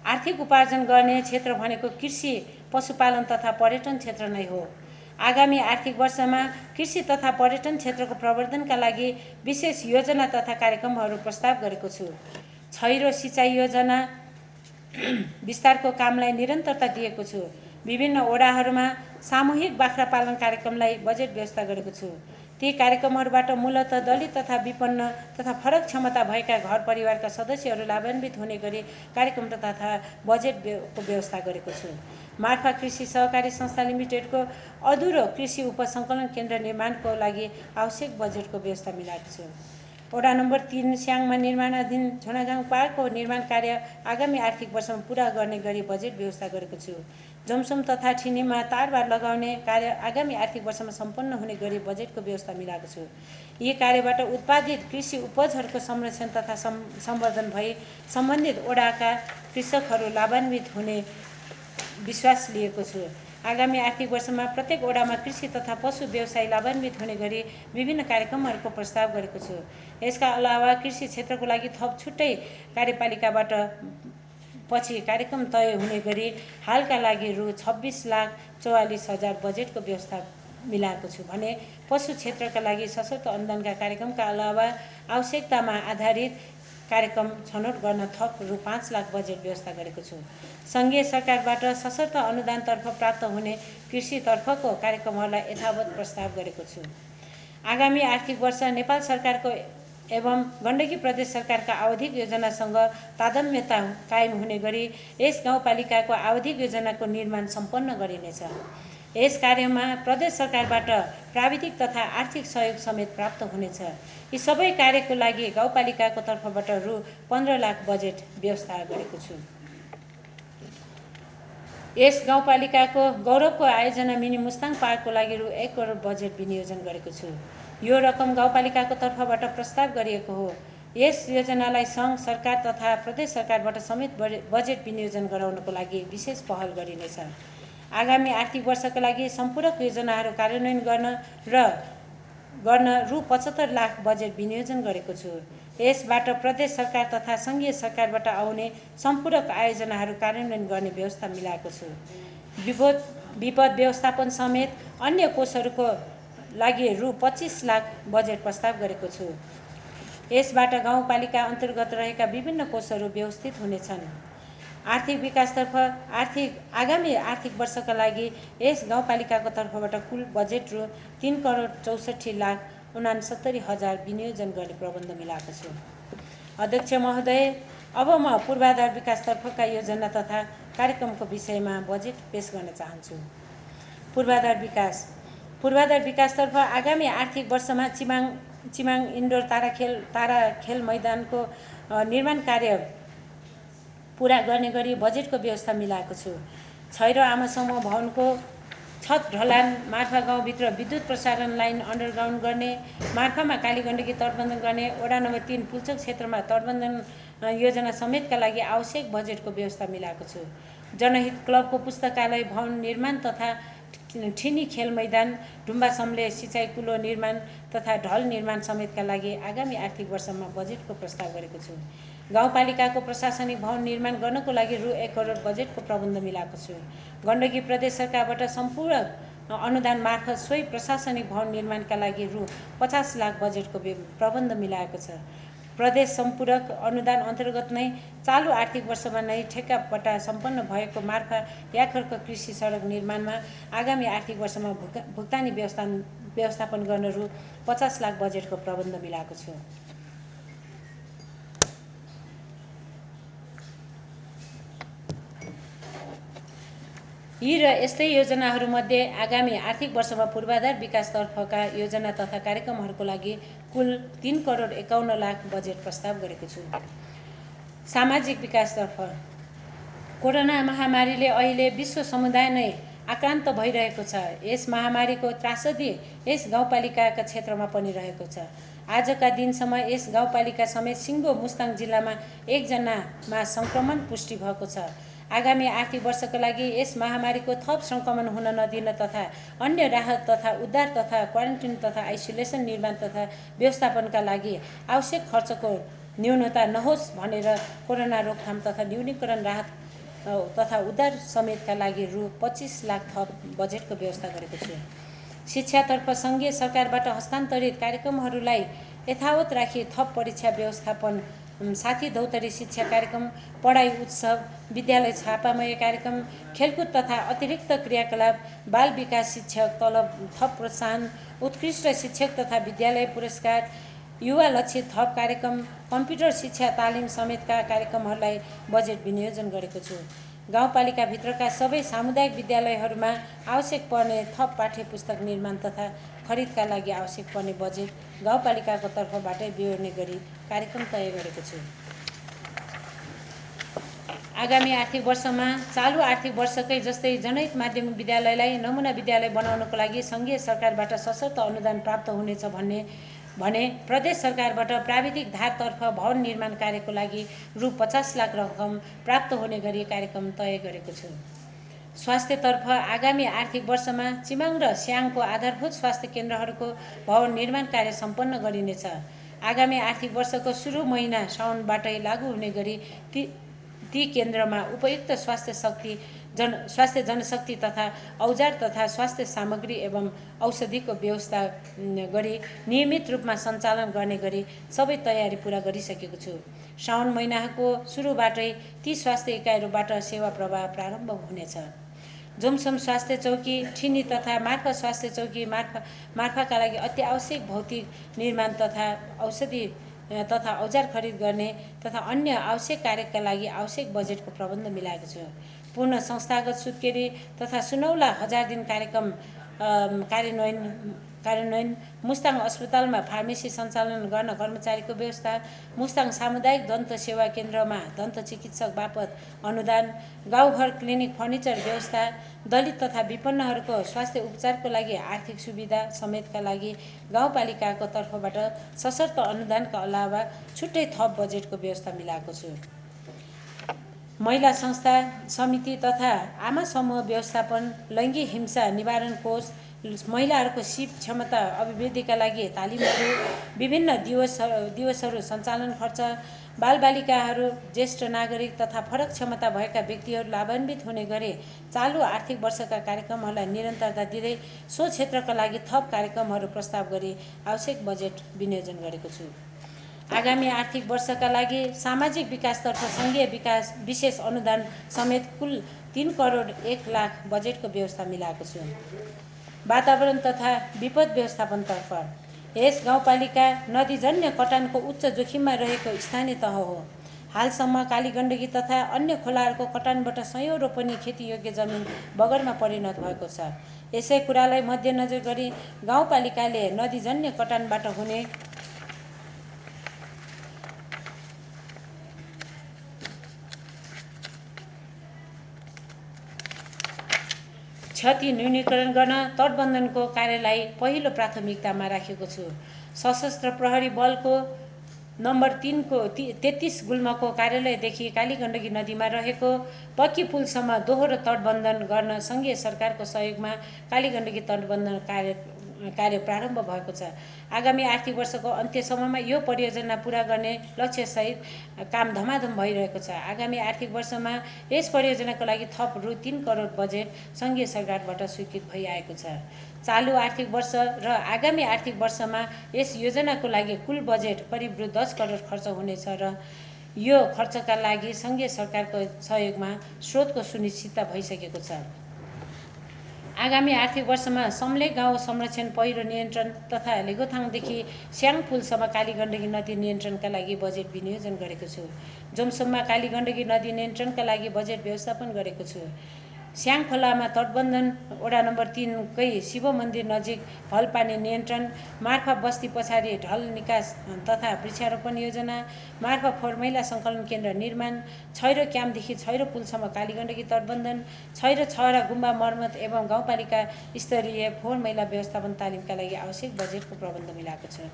आर्थिक उपार्जन गर्ने क्षेत्र भनेको कृषि, पशुपालन तथा पर्यटन क्षेत्र नै हो। आगामी आर्थिक वर्षमा कृषि तथा पर्यटन क्षेत्रको प्रवर्धनका लागि विशेष योजना तथा कार्यक्रमहरू प्रस्ताव गरेको छु। छैरो सिँचाइ योजना विस्तारको कामलाई निरन्तरता दिएको छु। विभिन्न ओडाहरूमा सामूहिक बाख्रा पालन कार्यक्रमलाई बजेट व्यवस्था गरेको छु। ती कार्यक्रमहरूबाट मूलतः दलित तथा विपन्न तथा फरक क्षमता भएका घर परिवारका सदस्यहरू लाभान्वित हुने गरी कार्यक्रम तथा बजेटको व्यवस्था गरेको छु। मार्फा कृषि सहकारी संस्था लिमिटेडको अधुरो कृषि उपसङ्कलन केन्द्र निर्माणको लागि आवश्यक बजेटको व्यवस्था मिलाएको छु। वडा नम्बर 3 स्याङमा निर्माणाधीन झोनागाङ पार्कको निर्माण कार्य आगामी आर्थिक वर्षमा पुरा गर्ने गरी बजेट व्यवस्था गरेको छु। जमसम तथा ठिनीमा तारबार लगाउने कार्य आगामी आर्थिक वर्षमा सम्पन्न हुने गरी बजेटको व्यवस्था मिलाएको छु। यी कार्यबाट उत्पादित कृषि उपजहरूको संरक्षण तथा सम्वर्धन भई सम्बन्धित वडाका कृषकहरू लाभान्वित हुने विश्वास लिएको छु। आगामी आर्थिक वर्षमा प्रत्येक वडामा कृषि तथा पशु व्यवसाय लाभान्वित हुने गरी विभिन्न कार्यक्रमहरूको प्रस्ताव गरेको छु। यसका अलावा कृषि क्षेत्रको लागि थप छुट्टै कार्यपालिकाबाट पछि कार्यक्रम तय हुने गरी हालका लागि रु 26,44,000 बजेटको व्यवस्था मिलाएको छु भने पशु क्षेत्रका लागि सशक्त अनुदानका कार्यक्रमका अलावा आवश्यकतामा आधारित कार्यक्रम छनौट गर्न थप रु 5 लाख बजेट व्यवस्था गरेको छु। सङ्घीय सरकारबाट सशक्त अनुदानतर्फ प्राप्त हुने कृषितर्फको कार्यक्रमहरूलाई यथावत प्रस्ताव गरेको छु। आगामी आर्थिक वर्ष नेपाल सरकारको एवं गण्डकी प्रदेश सरकारका आवधिक योजनासँग तादम्यता कायम हुने गरी यस गाउँपालिकाको आवधिक योजनाको निर्माण सम्पन्न गरिनेछ। यस कार्यमा प्रदेश सरकारबाट प्राविधिक तथा आर्थिक सहयोग समेत प्राप्त हुनेछ। यी सबै कार्यको लागि गाउँपालिकाको तर्फबाट रु 15 लाख बजेट व्यवस्था गरेको छु। यस गाउँपालिकाको गौरवको आयोजना मिनी मुस्ताङ पार्कको लागि रु 1 करोड बजेट विनियोजन गरेको छु। यो रकम गाउँपालिकाको तर्फबाट प्रस्ताव गरिएको हो। यस योजनालाई सङ्घ सरकार तथा प्रदेश सरकारबाट समेत बजेट विनियोजन गराउनको लागि विशेष पहल गरिनेछ। आगामी आर्थिक वर्षका लागि सम्पूरक योजनाहरू कार्यान्वयन गर्न रु 75 लाख बजेट विनियोजन गरेको छु। यसबाट प्रदेश सरकार तथा सङ्घीय सरकारबाट आउने सम्पूरक आयोजनाहरू कार्यान्वयन गर्ने व्यवस्था मिलाएको छु। विपद व्यवस्थापन समेत अन्य कोषहरूको लागि रु 25 लाख बजेट प्रस्ताव गरेको छु। यसबाट गाउँपालिका अन्तर्गत रहेका विभिन्न कोषहरू व्यवस्थित हुनेछन्। आर्थिक विकासतर्फ आगामी आर्थिक वर्षका लागि यस गाउँपालिकाको तर्फबाट कुल बजेट रु 3 करोड 64 लाख 69 हजार विनियोजन गर्ने प्रबन्ध मिलाएको छु। अध्यक्ष महोदय, अब म पूर्वाधार विकासतर्फका योजना तथा कार्यक्रमको विषयमा बजेट पेश गर्न चाहन्छु। पूर्वाधार विकासतर्फ आगामी आर्थिक वर्षमा चिमाङ इन्डोर तारा खेल मैदानको निर्माण कार्य पुरा गर्ने गरी बजेटको व्यवस्था मिलाएको छु। क्षय र आमा समूह भवनको छत ढलान, मार्फा गाउँभित्र विद्युत प्रसारण लाइन अन्डरग्राउन्ड गर्ने, मार्फामा कालीगण्डकी तटबन्धन गर्ने, वडा नम्बर 3 पुल्चोक क्षेत्रमा तटबन्धन योजना समेतका लागि आवश्यक बजेटको व्यवस्था मिलाएको छु। जनहित क्लबको पुस्तकालय भवन निर्माण तथा ठिनी खेल मैदान, ढुम्बा समले सिँचाइ कुलो निर्माण तथा ढल निर्माण समेतका लागि आगामी आर्थिक वर्षमा बजेटको प्रस्ताव गरेको छु। गाउँपालिकाको प्रशासनिक भवन निर्माण गर्नको लागि रु 1 करोड बजेटको प्रबन्ध मिलाएको छु। गण्डकी प्रदेश सरकारबाट सम्पूर्ण अनुदान मार्फत सोही प्रशासनिक भवन निर्माणका लागि रु 50 लाख बजेटको प्रबन्ध मिलाएको छ। प्रदेश सम्पूरक अनुदान अन्तर्गत नै चालु आर्थिक वर्षमा नै ठेक्कापट्टा सम्पन्न भएको मार्फा याखर्क कृषि सडक निर्माणमा आगामी आर्थिक वर्षमा भुक्तानी व्यवस्थापन गर्न रु 50 लाख बजेटको प्रबन्ध मिलाएको छु। यी र यस्तै योजनाहरूमध्ये आगामी आर्थिक वर्षमा पूर्वाधार विकासतर्फका योजना तथा कार्यक्रमहरूको लागि कुल 3 करोड 51 लाख बजेट प्रस्ताव गरेको छु। सामाजिक विकासतर्फ कोरोना महामारीले अहिले विश्व समुदाय नै आक्रान्त भइरहेको छ। यस महामारीको त्रासदी यस गाउँपालिकाका क्षेत्रमा पनि रहेको छ। आजका दिनसम्म यस गाउँपालिका समेत सिङ्गो मुस्ताङ जिल्लामा 1 जनामा सङ्क्रमण पुष्टि भएको छ। आगामी आर्थिक वर्षका लागि यस महामारीको थप सङ्क्रमण हुन नदिन तथा अन्य राहत तथा उद्धार तथा क्वारेन्टिन तथा आइसोलेसन निर्माण तथा व्यवस्थापनका लागि आवश्यक खर्चको न्यूनता नहोस् भनेर कोरोना रोकथाम तथा न्यूनीकरण राहत तथा उद्धार समेतका लागि रु 25 लाख थप बजेटको व्यवस्था गरेको छु। शिक्षातर्फ सङ्घीय सरकारबाट हस्तान्तरित कार्यक्रमहरूलाई यथावत राखी थप परीक्षा व्यवस्थापन साथी दौतरी शिक्षा कार्यक्रम, पढाइ उत्सव, विद्यालय छापामय कार्यक्रम, खेलकुद तथा अतिरिक्त क्रियाकलाप, बाल विकास शिक्षक तलब थप प्रोत्साहन, उत्कृष्ट शिक्षक तथा विद्यालय पुरस्कार, युवा लक्षित थप कार्यक्रम, कम्प्युटर शिक्षा तालिम समेतका कार्यक्रमहरूलाई बजेट विनियोजन गरेको छु। गाउँपालिकाभित्रका सबै सामुदायिक विद्यालयहरूमा आवश्यक पर्ने थप पाठ्य पुस्तक निर्माण तथा खरिदका लागि आवश्यक पर्ने बजेट गाउँपालिकाको तर्फबाटै बिहोर्ने गरी कार्यक्रम तय गरेको छु। आगामी आर्थिक वर्षमा चालु आर्थिक वर्षकै जस्तै जनहित माध्यमिक विद्यालयलाई नमुना विद्यालय बनाउनको लागि सङ्घीय सरकारबाट सशर्त अनुदान प्राप्त हुनेछ भने प्रदेश सरकारबाट प्राविधिक धारतर्फ भवन निर्माण कार्यको लागि रु 50 लाख रकम प्राप्त हुने गरी कार्यक्रम तय गरेको छु। स्वास्थ्यतर्फ आगामी आर्थिक वर्षमा चिमाङ र स्याङको आधारभूत स्वास्थ्य केन्द्रहरूको भवन निर्माण कार्य सम्पन्न गरिनेछ। आगामी आर्थिक वर्षको सुरु महिना साउनबाटै लागू हुने गरी ती केन्द्रमा उपयुक्त स्वास्थ्य जनशक्ति तथा औजार तथा स्वास्थ्य सामग्री एवं औषधिको व्यवस्था गरी नियमित रूपमा सञ्चालन गर्ने गरी सबै तयारी पूरा गरिसकेको छु। साउन महिनाको सुरुबाटै ती स्वास्थ्य इकाइहरूबाट सेवा प्रवाह प्रारम्भ हुनेछ। जोमसोम स्वास्थ्य चौकी, ठिनी तथा मार्फा स्वास्थ्य चौकी मार्फाका लागि अति आवश्यक भौतिक निर्माण तथा औषधि तथा औजार खरिद गर्ने तथा अन्य आवश्यक कार्यका लागि आवश्यक बजेटको प्रबन्ध मिलाएको छु। पूर्ण संस्थागत सुत्केरी तथा सुनौला 1000 दिन कार्यक्रम कार्यान्वयन, मुस्ताङ अस्पतालमा फार्मेसी सञ्चालन गर्न कर्मचारीको व्यवस्था, मुस्ताङ सामुदायिक दन्त सेवा केन्द्रमा दन्त चिकित्सक बापत अनुदान, गाउँघर क्लिनिक फर्निचर व्यवस्था, दलित तथा विपन्नहरूको स्वास्थ्य उपचारको लागि आर्थिक सुविधा समेतका लागि गाउँपालिकाको तर्फबाट सशर्त अनुदानका अलावा छुट्टै थप बजेटको व्यवस्था मिलाएको छु। महिला संस्था समिति तथा आमा समूह व्यवस्थापन, लैङ्गिक हिंसा निवारण कोष, महिलाहरूको सिप क्षमता अभिवृद्धिका लागि तालिमहरू, विभिन्न दिवसहरू सञ्चालन खर्च, बालबालिकाहरू, ज्येष्ठ नागरिक तथा फरक क्षमता भएका व्यक्तिहरू लाभान्वित हुने गरी चालु आर्थिक वर्षका कार्यक्रमहरूलाई निरन्तरता दिँदै सो क्षेत्रका लागि थप कार्यक्रमहरू प्रस्ताव गरी आवश्यक बजेट विनियोजन गरेको छु। आगामी आर्थिक वर्षका लागि सामाजिक विकासतर्फ सङ्घीय विकास विशेष अनुदान समेत कुल 3 करोड 1 लाख बजेटको व्यवस्था मिलाएको छु। वातावरण तथा विपद व्यवस्थापनतर्फ यस गाउँपालिका नदीजन्य कटानको उच्च जोखिममा रहेको स्थानीय तह हो। हालसम्म कालीगण्डकी तथा अन्य खोलाहरूको कटानबाट सयौं रोपनी खेतीयोग्य जमिन बगरमा परिणत भएको छ। यसै कुरालाई मध्यनजर गरी गाउँपालिकाले नदीजन्य कटानबाट हुने क्षति न्यूनीकरण गर्न तटबन्धनको कार्यलाई पहिलो प्राथमिकतामा राखेको छु। सशस्त्र प्रहरी बलको नम्बर 3 को 33 गुल्मको कार्यालयदेखि कालीगण्डकी नदीमा रहेको पक्की पुलसम्म दोहोरो तटबन्धन गर्न सङ्घीय सरकारको सहयोगमा कालीगण्डकी तटबन्धन कार्य प्रारम्भ भएको छ। आगामी आर्थिक वर्षको अन्त्यसम्ममा यो परियोजना पूरा गर्ने लक्ष्यसहित काम धमाधम भइरहेको छ। आगामी आर्थिक वर्षमा यस परियोजनाको लागि थप रु 3 करोड बजेट सङ्घीय सरकारबाट स्वीकृत भइआएको छ। चालु आर्थिक वर्ष र आगामी आर्थिक वर्षमा यस योजनाको लागि कुल बजेट करिब रु 10 करोड खर्च हुनेछ र यो खर्चका लागि सङ्घीय सरकारको सहयोगमा स्रोतको सुनिश्चितता भइसकेको छ। आगामी आर्थिक वर्षमा सम्ले गाउँ संरक्षण पहिरो नियन्त्रण तथा लेगोथाङदेखि स्याङ पुलसम्म कालीगण्डकी नदी नियन्त्रणका लागि बजेट विनियोजन गरेको छु। जोमसोममा कालीगण्डकी नदी नियन्त्रणका लागि बजेट व्यवस्थापन गरेको छु। स्याङ खोलामा तटबन्धन वडा नम्बर 3 कै शिव मन्दिर नजिक हल पानी नियन्त्रण, मार्फा बस्ती पछाडि ढल निकास तथा वृक्षारोपण योजना, मार्फा फोहोर मैला सङ्कलन केन्द्र निर्माण, छैरो क्याम्पदेखि छैरो पुलसम्म कालीगण्डकी तटबन्धन, छैरो छहरा गुम्बा मर्मत एवं गाउँपालिका स्तरीय फोहोर मैला व्यवस्थापन तालिमका लागि आवश्यक बजेटको प्रबन्ध मिलाएको छ।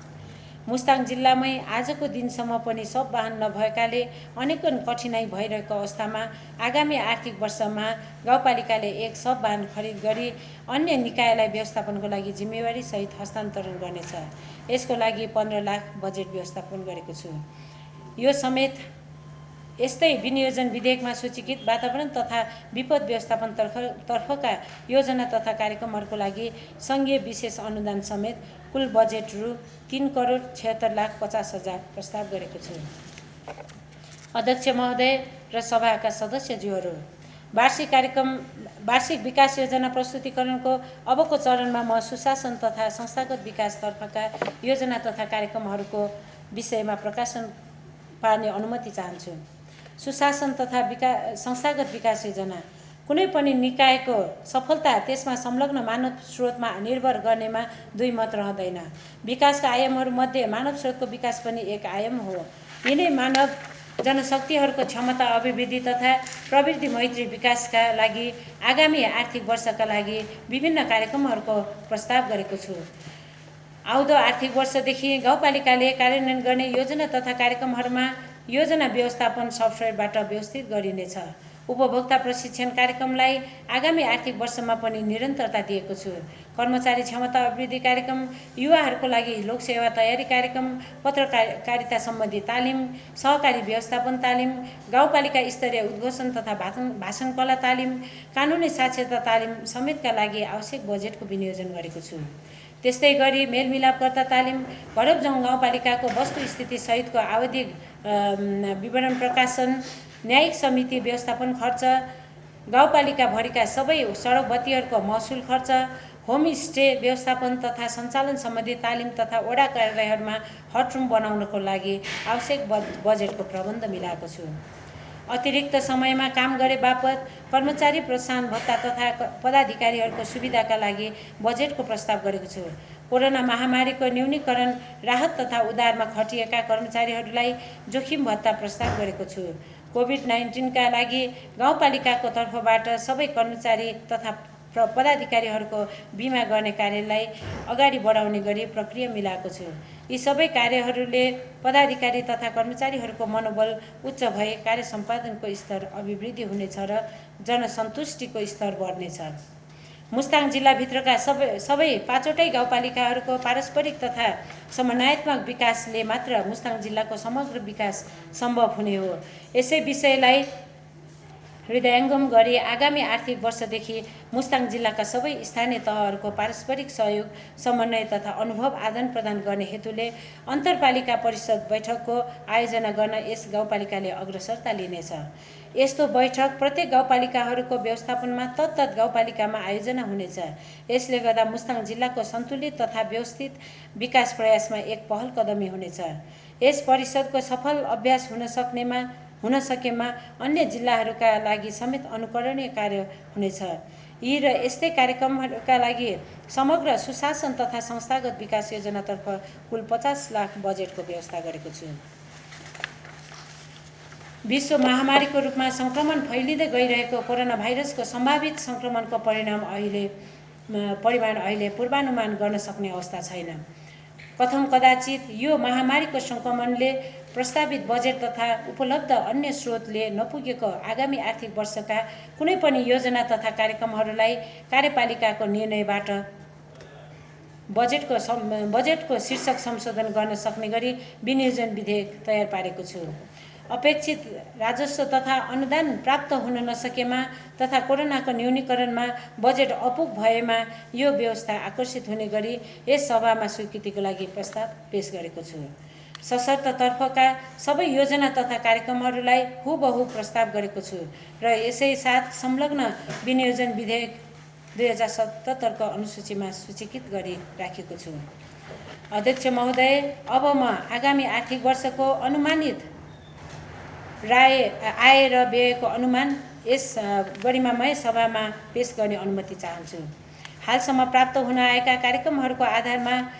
मुस्ताङ जिल्लामै आजको दिनसम्म पनि सब वाहन नभएकाले अनेकन कठिनाई भइरहेको अवस्थामा आगामी आर्थिक वर्षमा गाउँपालिकाले एक सब वाहन खरिद गरी अन्य निकायलाई व्यवस्थापनको लागि जिम्मेवारी सहित हस्तान्तरण गर्नेछ। यसको लागि 15 लाख बजेट व्यवस्थापन गरेको छु। यो समेत यस्तै विनियोजन विधेयकमा सूचीकृत वातावरण तथा विपद व्यवस्थापन तर्फका योजना तथा कार्यक्रमहरूको लागि सङ्घीय विशेष अनुदान समेत कुल बजेट रु 3 करोड 76 लाख 50 हजार प्रस्ताव गरेको छु। अध्यक्ष महोदय र सभाका सदस्यज्यूहरू, वार्षिक विकास योजना प्रस्तुतिकरणको अबको चरणमा म सुशासन तथा संस्थागत विकासतर्फका योजना तथा कार्यक्रमहरूको विषयमा प्रकाशन पार्ने अनुमति चाहन्छु। सुशासन तथा संस्थागत विकास योजना कुनै पनि निकायको सफलता त्यसमा संलग्न मानव स्रोतमा निर्भर गर्नेमा दुई मत रहँदैन। विकासका आयामहरूमध्ये मानव स्रोतको विकास पनि एक आयाम हो। यिनै मानव जनशक्तिहरूको क्षमता अभिवृद्धि तथा प्रवृत्ति मैत्री विकासका लागि आगामी आर्थिक वर्षका लागि विभिन्न कार्यक्रमहरूको प्रस्ताव गरेको छु। आउँदो आर्थिक वर्षदेखि गाउँपालिकाले कार्यान्वयन गर्ने योजना तथा कार्यक्रमहरूमा योजना व्यवस्थापन सफ्टवेयरबाट व्यवस्थित गरिनेछ। उपभोक्ता प्रशिक्षण कार्यक्रमलाई आगामी आर्थिक वर्षमा पनि निरन्तरता दिएको छु। कर्मचारी क्षमता अभिवृद्धि कार्यक्रम, युवाहरूको लागि लोकसेवा तयारी कार्यक्रम, पत्रकारिता सम्बन्धी तालिम, सहकारी व्यवस्थापन तालिम, गाउँपालिका स्तरीय उद्घोषण तथा भाषण कला तालिम, कानुनी साक्षरता तालिम समेतका लागि आवश्यक बजेटको विनियोजन गरेको छु। त्यस्तै गरी मेलमिलापकर्ता तालिम, भरपजाउँ गाउँपालिकाको वस्तुस्थिति सहितको आवधिक विवरण प्रकाशन, न्यायिक समिति व्यवस्थापन खर्च, गाउँपालिका भरिका सबै सडक बत्तीहरूको महसुल खर्च, होमस्टे व्यवस्थापन तथा सञ्चालन सम्बन्धी तालिम तथा वडा कार्यालयहरूमा हटरुम बनाउनको लागि आवश्यक बजेटको प्रबन्ध मिलाएको छु। अतिरिक्त समयमा काम गरे बापत कर्मचारी प्रोत्साहन भत्ता तथा पदाधिकारीहरूको सुविधाका लागि बजेटको प्रस्ताव गरेको छु। कोरोना महामारीको न्यूनीकरण, राहत तथा उद्धारमा खटिएका कर्मचारीहरूलाई जोखिम भत्ता प्रस्ताव गरेको छु। कोभिड-19 का लागि गाउँपालिकाको तर्फबाट सबै कर्मचारी तथा पदाधिकारीहरूको बिमा गर्ने कार्यलाई अगाडि बढाउने गरी प्रक्रिया मिलाएको छु। यी सबै कार्यहरूले पदाधिकारी तथा कर्मचारीहरूको मनोबल उच्च भए कार्य सम्पादनको स्तर अभिवृद्धि हुनेछ र जनसन्तुष्टिको स्तर बढ्नेछ। मुस्ताङ जिल्लाभित्रका सबै पाँचवटै गाउँपालिकाहरूको पारस्परिक तथा समन्वयात्मक विकासले मात्र मुस्ताङ जिल्लाको समग्र विकास सम्भव हुने हो। यसै विषयलाई हृदयङ्गम गरी आगामी आर्थिक वर्षदेखि मुस्ताङ जिल्लाका सबै स्थानीय तहहरूको पारस्परिक सहयोग, समन्वय तथा अनुभव आदान प्रदान गर्ने हेतुले अन्तरपालिका परिषद बैठकको आयोजना गर्न यस गाउँपालिकाले अग्रसरता लिनेछ। यस्तो बैठक प्रत्येक गाउँपालिकाहरूको व्यवस्थापनमा तत्त गाउँपालिकामा आयोजना हुनेछ। यसले गर्दा मुस्ताङ जिल्लाको सन्तुलित तथा व्यवस्थित विकास प्रयासमा एक पहल कदमी हुनेछ। यस परिषदको सफल अभ्यास हुन सकेमा अन्य जिल्लाहरूका लागि समेत अनुकरणीय कार्य हुनेछ। यी र यस्तै कार्यक्रमहरूका लागि समग्र सुशासन तथा संस्थागत विकास योजनातर्फ कुल 50 लाख बजेटको व्यवस्था गरेको छु। विश्व महामारीको रूपमा संक्रमण फैलिँदै गइरहेको कोरोना भाइरसको सम्भावित संक्रमणको परिमाण अहिले पूर्वानुमान गर्न सक्ने अवस्था छैन। कथम कदाचित यो महामारीको संक्रमणले प्रस्तावित बजेट तथा उपलब्ध अन्य स्रोतले नपुगेको आगामी आर्थिक वर्षका कुनै पनि योजना तथा कार्यक्रमहरूलाई कार्यपालिकाको निर्णयबाट बजेटको शीर्षक संशोधन गर्न सक्ने गरी विनियोजन विधेयक तयार पारेको छु। अपेक्षित राजस्व तथा अनुदान प्राप्त हुन नसकेमा तथा कोरोनाको न्यूनीकरणमा बजेट अपुग भएमा यो व्यवस्था आकर्षित हुने गरी यस सभामा स्वीकृतिको लागि प्रस्ताव पेश गरेको छु। सशर्त तर्फका सबै योजना तथा कार्यक्रमहरूलाई हुबहु प्रस्ताव गरेको छु र यसै साथ संलग्न विनियोजन विधेयक 2077 को अनुसूचीमा सूचीकृत गरी राखेको छु। अध्यक्ष महोदय, अब म आगामी आर्थिक वर्षको अनुमानित आय र व्ययको अनुमान यस गरिमामय सभामा पेश गर्ने अनुमति चाहन्छु। हालसम्म प्राप्त हुन आएका कार्यक्रमहरूको आधारमा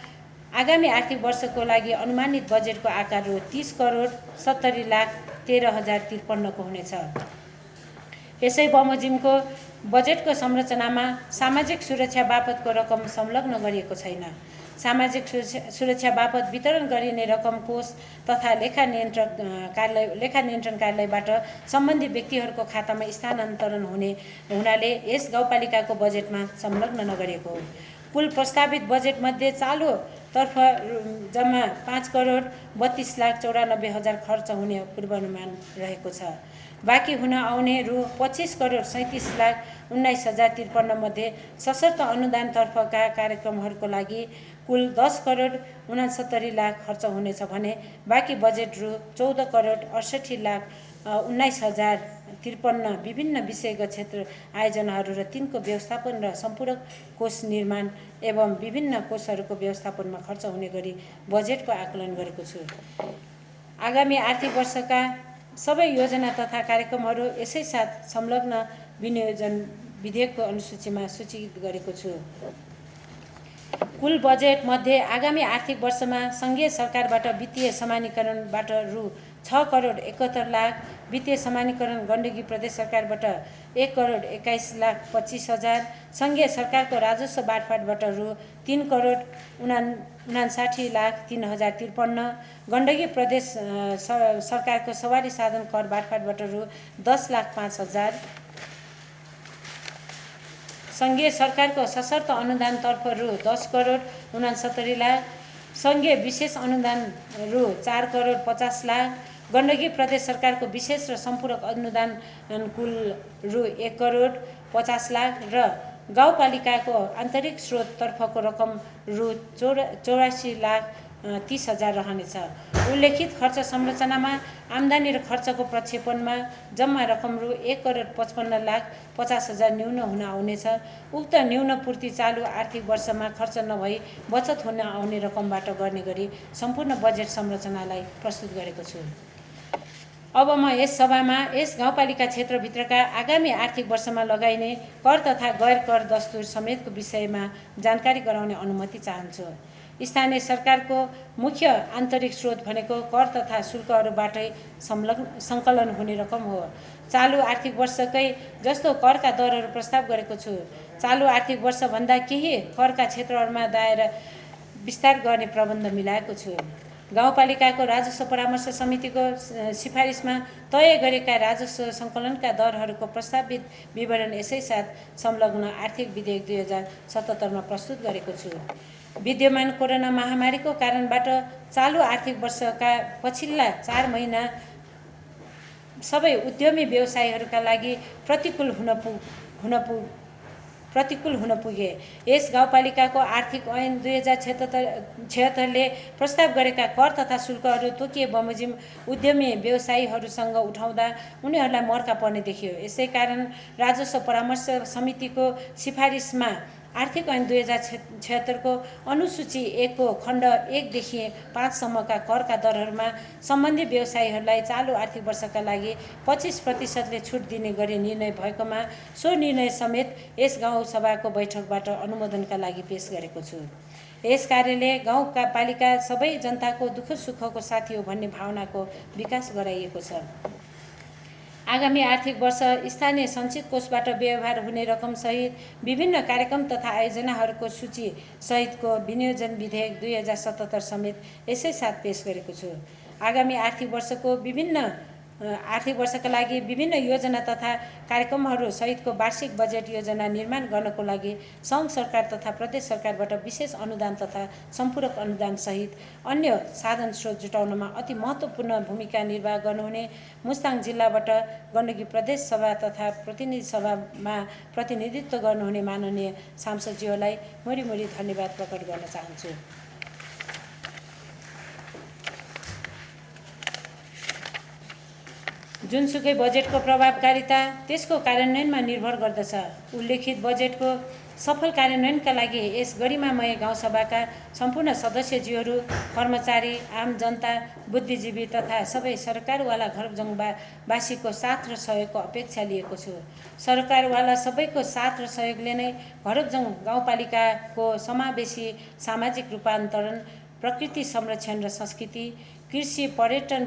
आगामी आर्थिक वर्षको लागि अनुमानित बजेटको आकार रु 30,70,13,053 को हुनेछ। यसै बमोजिमको बजेटको संरचनामा सामाजिक सुरक्षा बापतको रकम संलग्न गरिएको छैन। सामाजिक सुरक्षा बापत वितरण गरिने रकम कोष तथा लेखा नियन्त्रण कार्यालयबाट सम्बन्धित व्यक्तिहरूको खातामा स्थानान्तरण हुनाले यस गाउँपालिकाको बजेटमा संलग्न नगरिएको हो। कुल प्रस्तावित बजेटमध्ये चालु तर्फ जम्मा 5,32,94,000 खर्च हुने पूर्वानुमान रहेको छ। बाँकी हुन आउने रु 25,37,19,053 मध्ये सशर्त अनुदान तर्फका कार्यक्रमहरूको लागि कुल 10,69,00,000 खर्च हुनेछ भने बाँकी बजेट रु 14,68,00,000 19,053 विभिन्न विषयगत क्षेत्र आयोजनाहरू र तिनको व्यवस्थापन र सम्पूरक कोष निर्माण एवं विभिन्न कोषहरूको व्यवस्थापनमा खर्च हुने गरी बजेटको आकलन गरेको छु। आगामी आर्थिक वर्षका सबै योजना तथा कार्यक्रमहरू यसै साथ संलग्न विनियोजन विधेयकको अनुसूचीमा सूचित गरेको छु। कुल बजेट मध्ये आगामी आर्थिक वर्षमा सङ्घीय सरकारबाट वित्तीय समानीकरणबाट रु 6,71,00,000, वित्तीय समानीकरण गण्डकी प्रदेश सरकारबाट 1,21,25,000, सङ्घीय सरकारको राजस्व बाँडफाँडबाट रु 3,59,03,053, गण्डकी प्रदेश सरकारको सवारी साधन कर बाँडफाँडबाट रु 10,05,000, सङ्घीय सरकारको सशर्त अनुदानतर्फ रु 10,69,00,000, सङ्घीय विशेष अनुदान रु 4,50,00,000, गण्डकी प्रदेश सरकारको विशेष र सम्पूरक अनुदान कुल रु 1,50,00,000 र गाउँपालिकाको आन्तरिक स्रोततर्फको रकम रु 84,30,000 रहनेछ। उल्लेखित खर्च संरचनामा आम्दानी र खर्चको प्रक्षेपणमा जम्मा रकम रु 1,55,50,000 न्यून हुन आउनेछ। उक्त न्यून पूर्ति चालु आर्थिक वर्षमा खर्च नभई बचत हुन आउने रकमबाट गर्ने गरी सम्पूर्ण बजेट संरचनालाई प्रस्तुत गरेको छु। अब म यस सभामा यस गाउँपालिका क्षेत्रभित्रका आगामी आर्थिक वर्षमा लगाइने कर तथा गैर कर दस्तुर समेतको विषयमा जानकारी गराउने अनुमति चाहन्छु। स्थानीय सरकारको मुख्य आन्तरिक स्रोत भनेको कर तथा शुल्कहरूबाटै सङ्कलन हुने रकम हो। चालु आर्थिक वर्षकै जस्तो करका दरहरू प्रस्ताव गरेको छु। चालु आर्थिक वर्षभन्दा केही करका क्षेत्रहरूमा दायरा विस्तार गर्ने प्रबन्ध मिलाएको छु। गाउँपालिकाको राजस्व परामर्श समितिको सिफारिसमा तय गरेका राजस्व सङ्कलनका दरहरूको प्रस्तावित विवरण यसै साथ संलग्न आर्थिक विधेयक 2077 प्रस्तुत गरेको छु। विद्यमान कोरोना महामारीको कारणबाट चालु आर्थिक वर्षका पछिल्ला 4 महिना सबै उद्यमी व्यवसायीहरूका लागि प्रतिकूल हुन पुगे। यस गाउँपालिकाको आर्थिक ऐन 2076ले प्रस्ताव गरेका कर तथा शुल्कहरू तोकिए बमोजिम उद्यमी व्यवसायीहरूसँग उठाउँदा उनीहरूलाई मर्का पर्ने देखियो। यसै कारण राजस्व परामर्श समितिको सिफारिसमा आर्थिक ऐन 2076 को अनुसूची 1 को खण्ड 1 देखि 5 सम्मका करका दरहरूमा सम्बन्धित व्यवसायीहरूलाई चालु आर्थिक वर्षका लागि 25% छुट दिने गरी निर्णय भएकोमा सो निर्णय समेत यस गाउँसभाको बैठकबाट अनुमोदनका लागि पेश गरेको छु। यस कार्यले गाउँका पालिका सबै जनताको दुःख सुखको साथी हो भन्ने भावनाको विकास गराइएको छ। आगामी आर्थिक वर्ष स्थानीय सञ्चित कोषबाट व्यवहार हुने रकम सहित विभिन्न कार्यक्रम तथा आयोजनाहरूको सूची सहितको विनियोजन विधेयक 2077 समेत यसै साथ पेश गरेको छु। आगामी आर्थिक वर्षका लागि विभिन्न योजना तथा कार्यक्रमहरू सहितको वार्षिक बजेट योजना निर्माण गर्नको लागि सङ्घ सरकार तथा प्रदेश सरकारबाट विशेष अनुदान तथा सम्पूरक अनुदान सहित अन्य साधन स्रोत जुटाउनमा अति महत्त्वपूर्ण भूमिका निर्वाह गर्नुहुने मुस्ताङ जिल्लाबाट गण्डकी प्रदेश सभा तथा प्रतिनिधि सभामा प्रतिनिधित्व गर्नुहुने माननीय सांसदज्यूलाई मुरी धन्यवाद प्रकट गर्न चाहन्छु। जुनसुकै बजेटको प्रभावकारिता त्यसको कार्यान्वयनमा निर्भर गर्दछ। उल्लेखित बजेटको सफल कार्यान्वयनका लागि यस गरिमामय गाउँसभाका सम्पूर्ण सदस्यज्यूहरू, कर्मचारी, आम जनता, बुद्धिजीवी तथा सबै सरकारवाला घरजङ्गवासीको साथ र सहयोगको अपेक्षा लिएको छु। सरकारवाला सबैको साथ र सहयोगले नै घरजङ्ग गाउँपालिकाको समावेशी सामाजिक रूपान्तरण, प्रकृति संरक्षण र संस्कृति, कृषि, पर्यटन,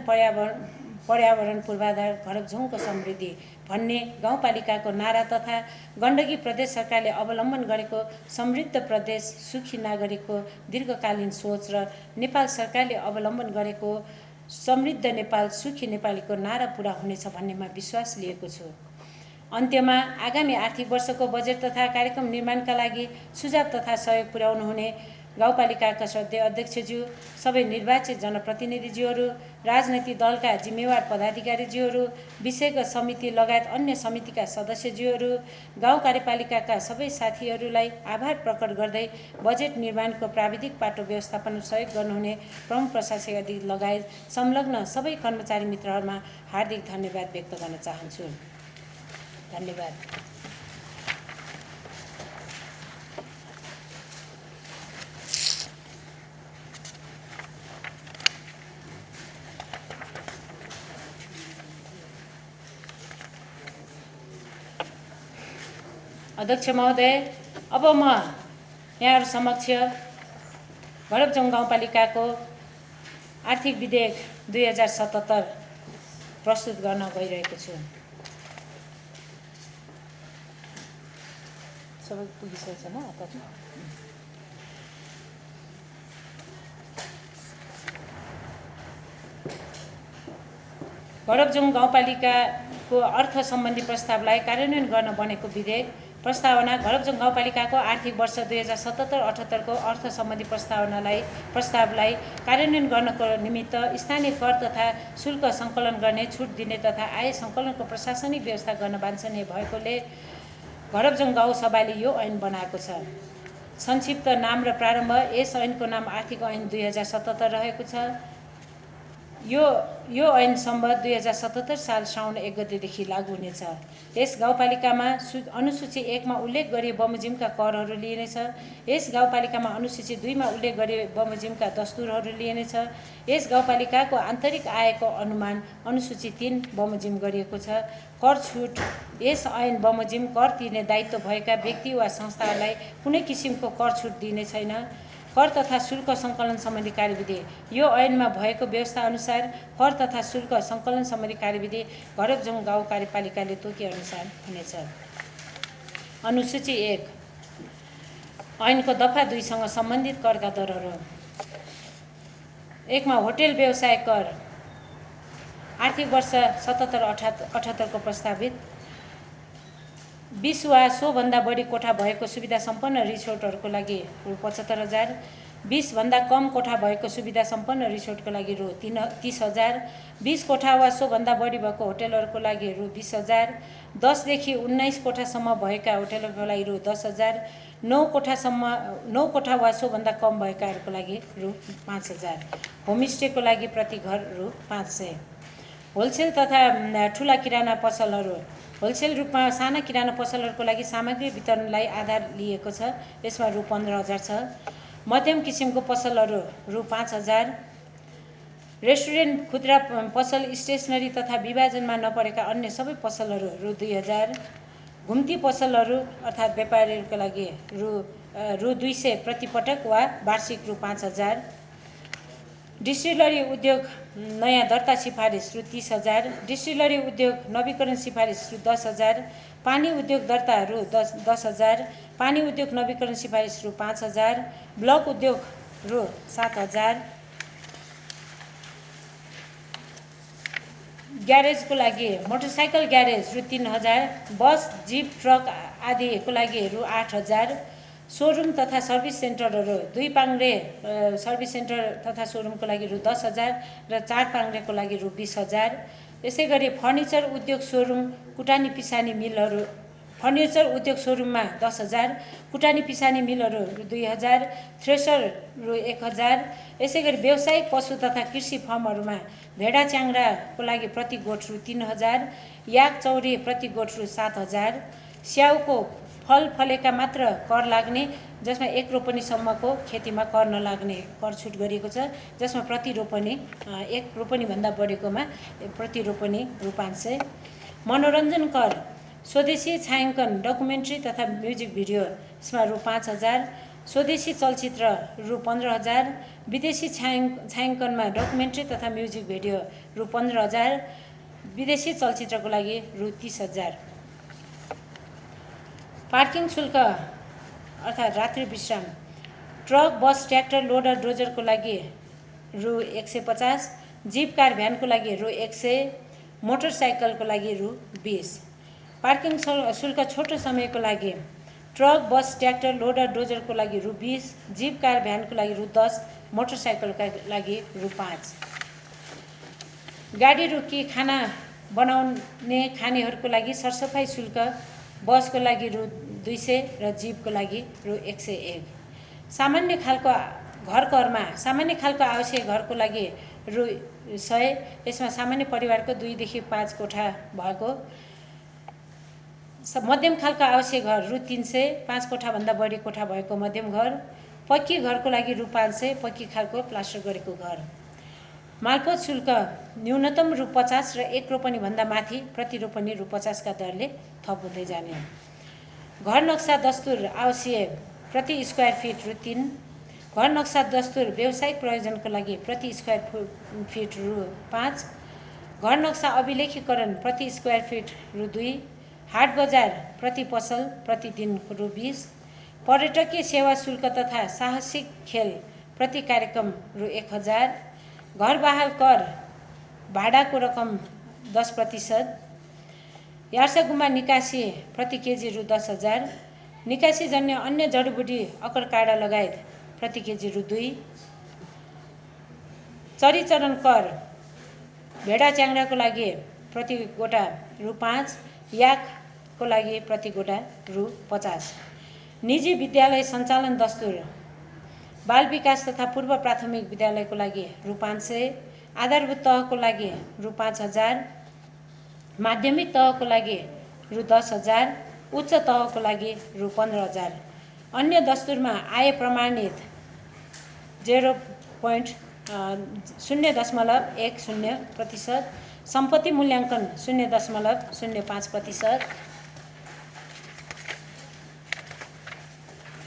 पर्यावरण पूर्वाधार, घरजङ्गको समृद्धि भन्ने गाउँपालिकाको नारा तथा गण्डकी प्रदेश सरकारले अवलम्बन गरेको समृद्ध प्रदेश, सुखी नागरिकको दीर्घकालीन सोच र नेपाल सरकारले अवलम्बन गरेको समृद्ध नेपाल, सुखी नेपालीको नारा पूरा हुनेछ भन्नेमा विश्वास लिएको छु। अन्त्यमा आगामी आर्थिक वर्षको बजेट तथा कार्यक्रम निर्माणका लागि सुझाव तथा सहयोग पुर्याउनुहुने गाउँपालिकाका श्रद्धेय अध्यक्षज्यू, सबै निर्वाचित जनप्रतिनिधिज्यूहरू, राजनैतिक दलका जिम्मेवार पदाधिकारीज्यूहरू, विषयगत समिति लगायत अन्य समितिका सदस्यज्यूहरू, गाउँ कार्यपालिकाका सबै साथीहरूलाई आभार प्रकट गर्दै बजेट निर्माणको प्राविधिक पाटो व्यवस्थापन सहयोग गर्नुहुने प्रमुख प्रशासक अधिकारी लगायत संलग्न सबै कर्मचारी मित्रहरूमा हार्दिक धन्यवाद व्यक्त गर्न चाहन्छु। धन्यवाद। अध्यक्ष महोदय, अब म यहाँहरू समक्ष भरतजोङ गाउँपालिकाको आर्थिक विधेयक 2077 प्रस्तुत गर्न गइरहेको छु। सबै पुगिसकेको छ न? भरतजोङ गाउँपालिकाको अर्थ सम्बन्धी प्रस्तावलाई कार्यान्वयन गर्न बनेको विधेयक प्रस्तावना भरतजोङ गाउँपालिकाको आर्थिक वर्ष 2077-78 को अर्थ सम्बन्धी प्रस्तावलाई कार्यान्वयन गर्नको निमित्त स्थानीय कर तथा शुल्क सङ्कलन गर्ने, छुट दिने तथा आय सङ्कलनको प्रशासनिक व्यवस्था गर्न वाञ्छनीय भएकोले भरतजोङ गाउँ सभाले यो ऐन बनाएको छ। संक्षिप्त नाम र प्रारम्भ। यस ऐनको नाम आर्थिक ऐन 2077 रहेको छ। यो ऐन सम्बत 2077 साल श्रावण 1 गतेदेखि लागू हुनेछ। यस गाउँपालिकामा अनुसूची 1 मा उल्लेख गरे बमोजिमका करहरू लिइनेछ। यस गाउँपालिकामा अनुसूची 2 मा उल्लेख गरे बमोजिमका दस्तुरहरू लिइनेछ। यस गाउँपालिकाको आन्तरिक आयको अनुमान अनुसूची 3 बमोजिम गरिएको छ। कर छुट। यस ऐन बमोजिम कर तिर्ने दायित्व भएका व्यक्ति वा संस्थाहरूलाई कुनै किसिमको कर छुट दिने छैन। कर तथा शुल्क सङ्कलन सम्बन्धी कार्यविधि। यो ऐनमा भएको व्यवस्था अनुसार कर तथा शुल्क सङ्कलन सम्बन्धी कार्यविधि भरतजोङ गाउँ कार्यपालिकाले तोके अनुसार हुनेछ। अनुसूची 1 ऐनको दफा 2 सँग सम्बन्धित करका दरहरू। 1 मा होटेल व्यवसाय कर आर्थिक वर्ष 77-78 को प्रस्तावित 20 वा सोभन्दा बढी कोठा भएको सुविधा सम्पन्न रिसोर्टहरूको लागि रु 75,000, 20 भन्दा कम कोठा भएको सुविधा सम्पन्न रिसोर्टको लागि रु 30,000, 20 कोठा वा सोभन्दा बढी भएको होटेलहरूको लागि रु 20,000, 10 देखि 19 कोठासम्म भएका होटेलहरूको लागि रु 10,000, 9 कोठा वा सोभन्दा कम भएकाहरूको लागि रु 5,000, होमस्टेको लागि प्रति घर रु 500। होलसेल तथा ठुला किराना पसलहरू। होलसेल रूपमा साना किराना पसलहरूको लागि सामग्री वितरणलाई आधार लिएको छ। यसमा रु 15,000 छ। मध्यम किसिमको पसलहरू रु 5,000। रेस्टुरेन्ट, खुद्रा पसल, स्टेसनरी तथा विभाजनमा नपरेका अन्य सबै पसलहरू रु 2,000। घुम्ती पसलहरू अर्थात् व्यापारीहरूको लागि रु 200 प्रतिपटक वा वार्षिक रु 5,000। डिस्टिलरी उद्योग नयाँ दर्ता सिफारिस रु 30,000। डिस्टिलरी उद्योग नवीकरण सिफारिस रु 10,000। पानी उद्योग दर्ता रु 10,000। पानी उद्योग नवीकरण सिफारिस रु 5,000। ब्लक उद्योग रु 7,000। ग्यारेजको लागि मोटरसाइकल ग्यारेज रु 3,000। बस, जीप, ट्रक आदिको लागि रु 8,000। सोरुम तथा सर्भिस सेन्टरहरू 2 पाङ्ग्रे सर्भिस सेन्टर तथा सोरुमको लागि रु 10,000 र 4 पाङ्ग्रेको लागि रु 20,000। यसै गरी फर्निचर उद्योग सोरुम, कुटानी पिसानी मिलहरू फर्निचर उद्योग सोरुममा 10,000, कुटानी पिसानी मिलहरू रु 2,000, थ्रेसर रु 1,000। यसै गरी व्यावसायिक पशु तथा कृषि फर्महरूमा भेडा च्याङ्राको लागि प्रति गोठ रु 3,000, याक चौरी प्रति गोठ रु 7,000। स्याउको फल फलेका मात्र कर लाग्ने, जसमा 1 रोपनीसम्मको खेतीमा कर नलाग्ने कर छुट गरिएको छ, जसमा प्रति रोपनी 1 रोपनीभन्दा बढेकोमा प्रति रोपनी रु 500। मनोरञ्जन कर स्वदेशी छायाङ्कन, डकुमेन्ट्री तथा म्युजिक भिडियो यसमा रु 5,000। स्वदेशी चलचित्र रु 15,000। विदेशी छायाङ्कनमा डकुमेन्ट्री तथा म्युजिक भिडियो रु 15,000। विदेशी चलचित्रको लागि रु 30,000। पार्किङ शुल्क अर्थात् रात्रि विश्राम। ट्रक, बस, ट्र्याक्टर, लोडर, डोजरको लागि रु 150। जीप, कार, भ्यानको लागि रु 100। मोटरसाइकलको लागि रु 20। पार्किङ शुल्क छोटो समयको लागि ट्रक, बस, ट्र्याक्टर, लोडर, डोजरको लागि रु 20, जीप, कार, भ्यानको लागि रु 10, मोटरसाइकलका लागि रु 5। गाडी रोकी खाना बनाउने खानेहरूको लागि सरसफाइ शुल्क बसको लागि रु 200 र जीपको लागि रु 101। सामान्य खालको आवश्यक घरको लागि रु 100। यसमा सामान्य परिवारको 2 देखि 5 कोठा भएको, मध्यम खालको आवश्यक घर रु 300, 5 कोठाभन्दा बढी कोठा भएको मध्यम घर, पक्की घरको लागि रु 500, पक्की खालको प्लास्टर गरेको घर। मालपोत शुल्क न्यूनतम रु 50 र 1 रोपनी भन्दा माथि प्रति रोपनी रु 50 का दरले थप हुँदै जाने। घर नक्सा दस्तुर आवश्यक प्रति स्क्वायर फिट रु 3, घर नक्सा दस्तुर व्यावसायिक प्रयोजनको लागि प्रति स्क्वायर फिट रु 5, घर नक्सा अभिलेखीकरण प्रति स्क्वायर फिट रु 2, हाट बजार प्रति पसल प्रति दिन रु 20, पर्यटकीय सेवा शुल्क तथा साहसिक खेल प्रति कार्यक्रम रु 1000, घर बहाल कर भाडाको रकम 10%, यार्सा गुम्बा निकासी प्रति केजी रु 10,000, निकासी जन्य अन्य जडीबुटी अकर काडा लगायत प्रति केजी रु 2, चरीचरण कर भेडा च्याङ्राको लागि प्रति गोटा रु 5, याकको लागि प्रति गोटा रु 50। निजी विद्यालय सञ्चालन दस्तुर बाल विकास तथा पूर्व प्राथमिक विद्यालयको लागि रु 500, आधारभूत तहको लागि रु 5,000, माध्यमिक तहको लागि रु 10,000, उच्च तहको लागि रु 15,000। अन्य दस्तुरमा आय प्रमाणित 0.10%, सम्पत्ति मूल्याङ्कन 0.05%,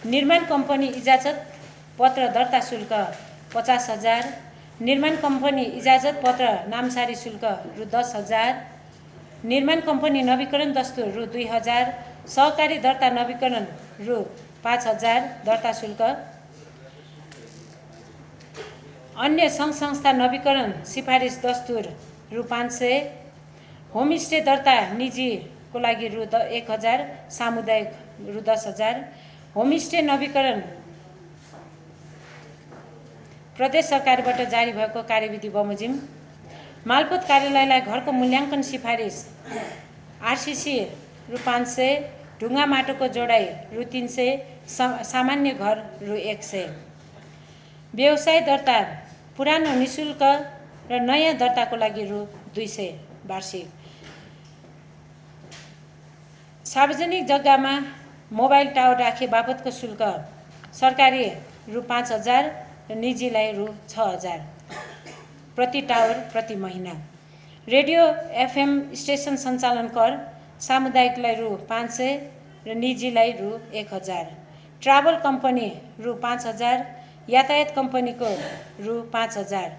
निर्माण कम्पनी इजाजत पत्र दर्ता शुल्क 50,000, निर्माण कम्पनी इजाजत पत्र नामसारी शुल्क रु 10,000, निर्माण कम्पनी नवीकरण दस्तुर रु 2,000, सहकारी दर्ता नवीकरण रु 5,000 दर्ता शुल्क, अन्य सङ्घ संस्था नवीकरण सिफारिस दस्तुर रु 500, होमस्टे दर्ता निजीको लागि रु 1,000, सामुदायिक रु 10,000, होमस्टे नवीकरण प्रदेश सरकारबाट जारी भएको कार्यविधि बमोजिम, मालपोत कार्यालयलाई घरको मूल्याङ्कन सिफारिस आरसिसी रु 500, ढुङ्गा माटोको जोडाइ रु 300, सामान्य घर रु 100। व्यवसाय दर्ता पुरानो निशुल्क र नयाँ दर्ताको लागि रु 200 वार्षिक। सार्वजनिक जग्गामा मोबाइल टावर राखे बापतको शुल्क सरकारी रु 5,000 र निजीलाई रु 6,000 प्रति टावर प्रति महिना। रेडियो एफएम स्टेसन सञ्चालन कर सामुदायिकलाई रु 500 र निजीलाई रु 1,000, ट्राभल कम्पनी रु 5,000, यातायात कम्पनीको रु 5,000।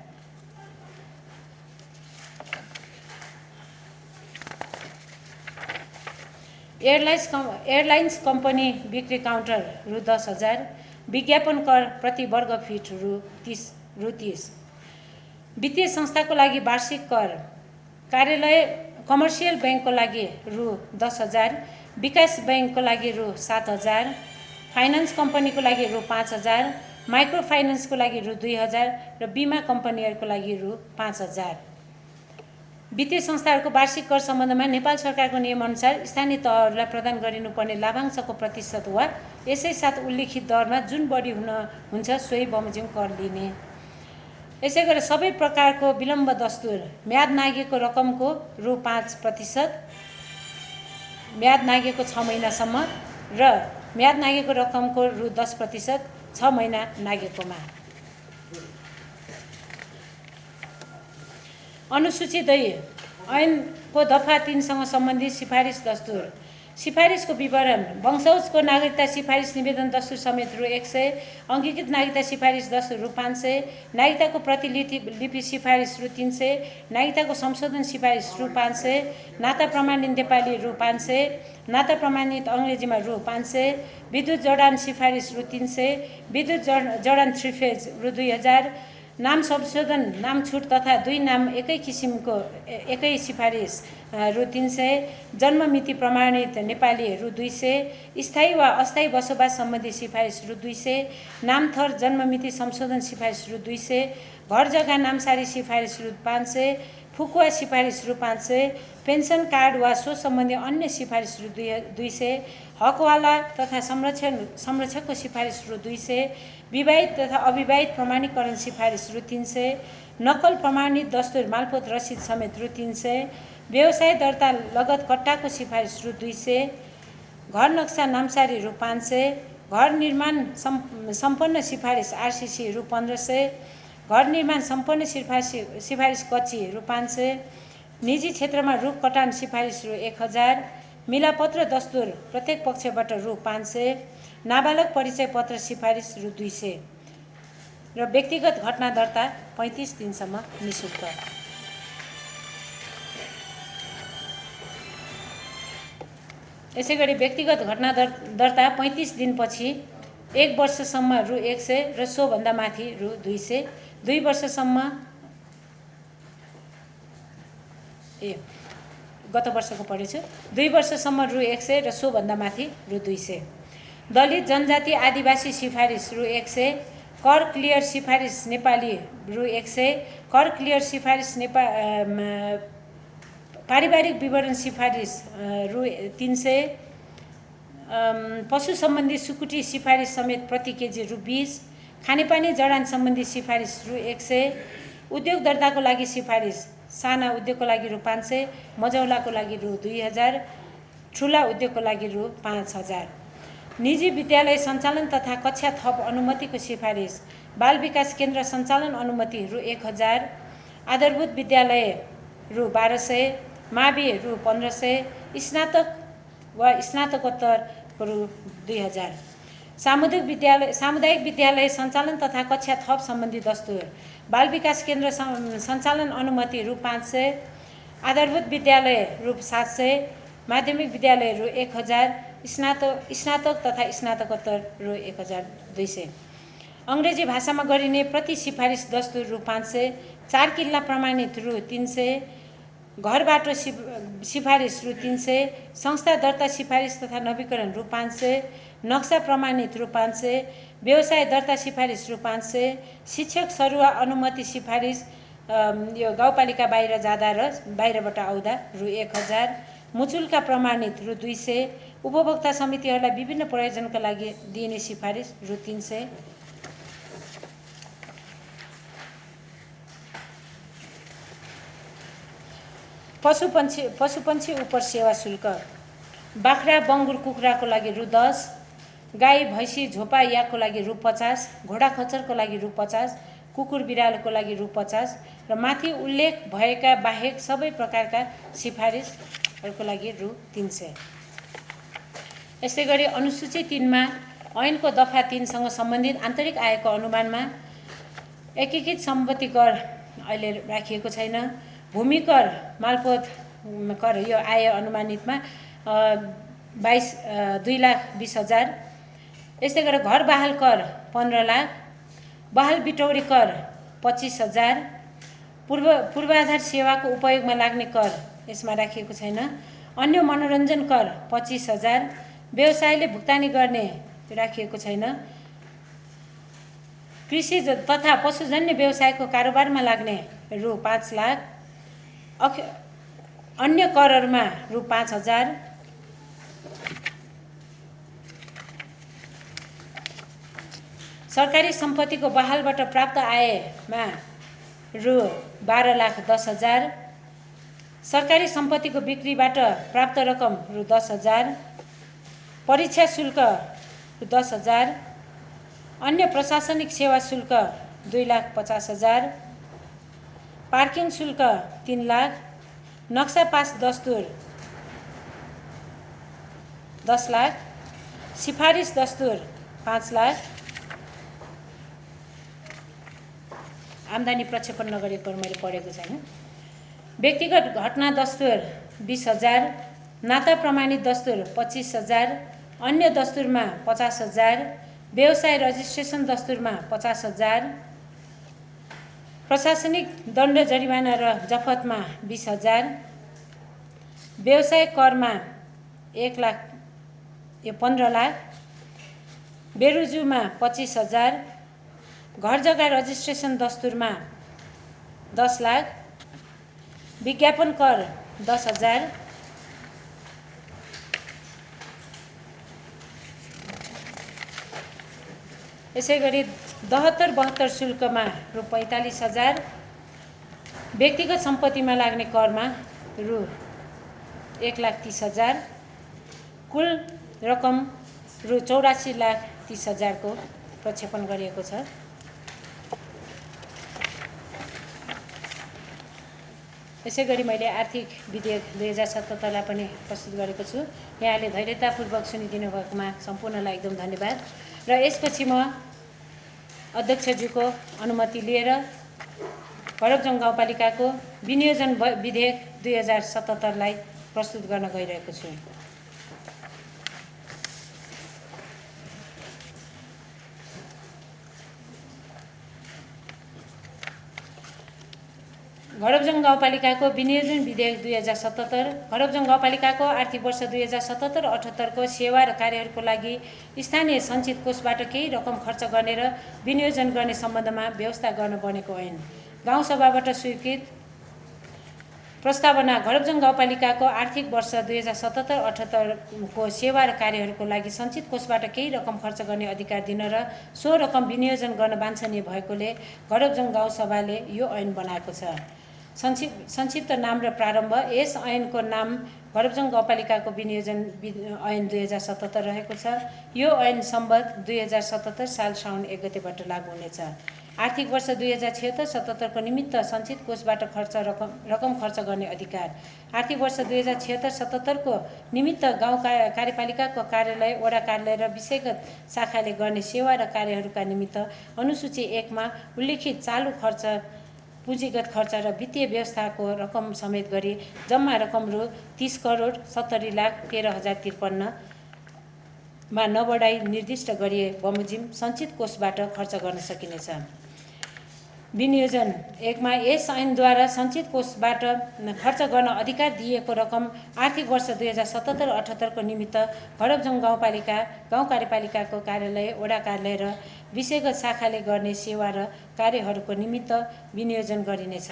एयरलाइन्स कम्पनी बिक्री काउन्टर रु 10,000, विज्ञापन कर प्रति वर्ग फिट रु 30। वित्तीय संस्थाको लागि वार्षिक कर कार्यालय कमर्सियल ब्याङ्कको लागि रु 10,000, विकास ब्याङ्कको लागि रु 7,000, फाइनान्स कम्पनीको लागि रु 5,000, माइक्रो फाइनान्सको लागि रु 2,000 र बिमा कम्पनीहरूको लागि रु 5,000। वित्तीय संस्थाहरूको वार्षिक कर सम्बन्धमा नेपाल सरकारको नियमअनुसार स्थानीय तहहरूलाई प्रदान गरिनुपर्ने लाभांशको प्रतिशत वा यसै साथ उल्लिखित दरमा जुन बढी हुन्छ सोही बमोजिम कर लिने। यसै गरी सबै प्रकारको विलम्ब दस्तुर म्याद नागेको रकमको रु 5%, म्याद नागेको 6 महिनासम्म र म्याद नागेको रकमको रु 10% 6 महिना नागेकोमा। अनुसूची 2 ऐनको दफा 3 सँग सम्बन्धित सिफारिस दस्तुर सिफारिसको विवरण वंशजको नागरिकता सिफारिस निवेदन दस्तुर समेत रु 100, अङ्गीकृत नागरिकता सिफारिस दस्तुर रु 500, नागरिकताको प्रतिलिपि सिफारिस रु 300, नागरिकताको संशोधन सिफारिस रु 500, नाता प्रमाणित नेपाली रु 500, नाता प्रमाणित अङ्ग्रेजीमा रु 500, विद्युत जडान सिफारिस रु 300, विद्युत जडान 3 फेज रु 2,000, नाम संशोधन, नाम छुट तथा 2 नाम एकै किसिमको एकै सिफारिस रु 300, जन्ममिति प्रमाणित नेपाली रु 200, स्थायी वा अस्थायी बसोबास सम्बन्धी सिफारिस रु 200, नामथर जन्ममिति संशोधन सिफारिस रु 200, घर जग्गा नामसारी सिफारिस रु 500, फुकुवा सिफारिस रु 500, पेन्सन कार्ड वा सो सम्बन्धी अन्य सिफारिस रु 200, हकवाला तथा संरक्षकको सिफारिस रु 200, विवाहित तथा अविवाहित प्रमाणीकरण सिफारिस रु 300, नक्कल प्रमाणित दस्तुर मालपोत रसिद समेत रु 300, व्यवसाय दर्ता लगत कट्टाको सिफारिस रु 200, घर नक्सा नामसारी रु 500, घर निर्माण सम्पन्न सिफारिस आरसिसी रु 1500, घर निर्माण सम्पन्न सिफारिस कच्ची रु 500, निजी क्षेत्रमा रुख कटान सिफारिस रु 1000, मिलापत्र दस्तुर प्रत्येक पक्षबाट रु 500, नाबालक परिचय पत्र सिफारिस रु 200 र व्यक्तिगत घटना दर्ता 35 दिनसम्म निःशुल्क। यसैगरी व्यक्तिगत घटना दर्ता 35 दिनपछि 1 वर्षसम्म रु 100 र सोभन्दा माथि रु 200, 2 वर्षसम्म गत वर्षको पढेछु, 2 वर्षसम्म रु 100 र सोभन्दा माथि रु 200। दलित जनजाति आदिवासी सिफारिस रु 100, कर क्लियर सिफारिस नेपाली रु 100, कर क्लियर सिफारिस पारिवारिक विवरण सिफारिस रु 300, पशु सम्बन्धी सुकुटी सिफारिस समेत प्रति केजी रु 20, खानेपानी जडान सम्बन्धी सिफारिस रु 100, उद्योग दर्ताको लागि सिफारिस साना उद्योगको लागि रु 500, मझौलाको लागि रु 2000, ठुला उद्योगको लागि रु 5000। निजी विद्यालय सञ्चालन तथा कक्षा थप अनुमतिको सिफारिस बाल विकास केन्द्र सञ्चालन अनुमति रु 1000, आधारभूत विद्यालय रु 1200, मावि रु 1500, स्नातक वा स्नातकोत्तर रु 2000। सामुदायिक विद्यालय सञ्चालन तथा कक्षा थप सम्बन्धी दस्तुर बाल विकास केन्द्र सञ्चालन अनुमति रु 500, आधारभूत विद्यालय रु 700, माध्यमिक विद्यालय रु 1000, स्नातक तथा स्नातकोत्तर रु 1200। अङ्ग्रेजी भाषामा गरिने प्रति सिफारिस दस्तुर रु 500, 4 किल्ला प्रमाणित रु 300, घर बाटो सिफारिस रु 300, संस्था दर्ता सिफारिस तथा नवीकरण रु 500, नक्सा प्रमाणित रु 500, व्यवसाय दर्ता सिफारिस रु 500, शिक्षक सरुवा अनुमति सिफारिस यो गाउँपालिका बाहिर जाँदा र बाहिरबाट आउँदा रु 1000, मुचुल्का प्रमाणित रु 200, उपभोक्ता समितिहरूलाई विभिन्न प्रयोजनका लागि दिइने सिफारिस रु 300। पशुपन्छी उपर सेवा शुल्क बाख्रा बङ्गुर कुखुराको लागि रु 10, गाई भैँसी झोपा याकको लागि रु 50, घोडा खच्चरको लागि रु 50, कुकुर बिरालोको लागि रु 50 र माथि उल्लेख भएका बाहेक सबै प्रकारका सिफारिसहरूको लागि रु 300। यसै गरी अनुसूची 3 मा ऐनको दफा 3 सँग सम्बन्धित आन्तरिक आयको अनुमानमा एकीकृत सम्पत्ति कर अहिले राखिएको छैन। भूमि कर मालपोत कर यो आय अनुमानितमा 2,20,000। यसै गरी घर बहाल कर 15 लाख, बहाल बिटौरी कर 25,000, पूर्वाधार सेवाको उपयोगमा लाग्ने कर यसमा राखिएको छैन। अन्य मनोरञ्जन कर 25,000, व्यवसायले भुक्तानी गर्ने राखिएको छैन। कृषि तथा पशुजन्य व्यवसायको कारोबारमा लाग्ने रु 5 लाख, अन्य करहरूमा रु 5,000, सरकारी सम्पत्तिको बहालबाट प्राप्त आयमा रु 12,10,000, सरकारी सम्पत्तिको बिक्रीबाट प्राप्त रकम रु 10,000, परीक्षा शुल्क रु 10,000, अन्य प्रशासनिक सेवा शुल्क 2,50,000, पार्किङ शुल्क 3 लाख, नक्सा पास दस्तुर 10 लाख, सिफारिस दस्तुर 5 लाख, आम्दानी प्रक्षेपण नगरेको मैले पढेको छैन। व्यक्तिगत घटना दस्तुर 20,000, नाता प्रमाणित दस्तुर 25,000, अन्य दस्तुरमा 50,000, व्यवसाय रजिस्ट्रेसन दस्तुरमा 50,000, प्रशासनिक दण्ड जरिवाना र जफतमा 20,000, व्यवसाय करमा 15 लाख, बेरुजुमा 25,000, घर जग्गा रजिस्ट्रेसन दस्तुरमा 10 लाख, विज्ञापन कर 10,000, यसै गरी 72 शुल्कमा रु 45,000, व्यक्तिगत सम्पत्तिमा लाग्ने करमा रु 1,30,000, कुल रकम रु 84,30,000 को प्रक्षेपण गरिएको छ। यसै गरी मैले आर्थिक विधेयक 2077 पनि प्रस्तुत गरेको छु। यहाँले धैर्यतापूर्वक सुनिदिनु भएकोमा सम्पूर्णलाई एकदम धन्यवाद। र यसपछि म अध्यक्षज्यूको अनुमति लिएर भरपजोङ गाउँपालिकाको विनियोजन विधेयक 2077 लाई प्रस्तुत गर्न गइरहेको छु। भरपजोङ गाउँपालिकाको विनियोजन विधेयक 2077 भरपजोङ गाउँपालिकाको आर्थिक वर्ष 2077-78 को सेवा र कार्यहरूको लागि स्थानीय सञ्चित कोषबाट केही रकम खर्च गर्ने र विनियोजन गर्ने सम्बन्धमा व्यवस्था गर्न बनेको ऐन। गाउँसभाबाट स्वीकृत प्रस्तावना भरपजोङ गाउँपालिकाको आर्थिक वर्ष 2077-78 को सेवा र कार्यहरूको लागि सञ्चित कोषबाट केही रकम खर्च गर्ने अधिकार दिन र सो रकम विनियोजन गर्न वाञ्छनीय भएकोले भरपजोङ गाउँसभाले यो ऐन बनाएको छ। संक्षिप्त नाम र प्रारम्भ। यस ऐनको नाम भरपजोङ गाउँपालिकाको विनियोजन ऐन 2077 रहेको छ। यो ऐन सम्बद्ध 2077 साल साउन 1 गतेबाट लागू हुनेछ। आर्थिक वर्ष 2076-77 को निमित्त सञ्चित कोषबाट रकम खर्च गर्ने अधिकार। आर्थिक वर्ष 2076-77 को निमित्त गाउँ कार्यपालिकाको कार्यालय, वडा कार्यालय र विषयगत शाखाले गर्ने सेवा र कार्यहरूका निमित्त अनुसूची 1 मा उल्लेखित चालू खर्च, पुँजीगत खर्च र वित्तीय व्यवस्थाको रकम समेत गरी जम्मा रकम रु 30,70,13,053 मा नबढाई निर्दिष्ट गरिए बमोजिम सञ्चित कोषबाट खर्च गर्न सकिनेछ। विनियोजन 1 मा यस ऐनद्वारा सञ्चित कोषबाट खर्च गर्न अधिकार दिएको रकम आर्थिक वर्ष 2077-78 को निमित्त भरपजोङ गाउँपालिका, गाउँ कार्यपालिकाको कार्यालय, वडा कार्यालय र विषयगत शाखाले गर्ने सेवा र कार्यहरूको निमित्त विनियोजन गरिनेछ।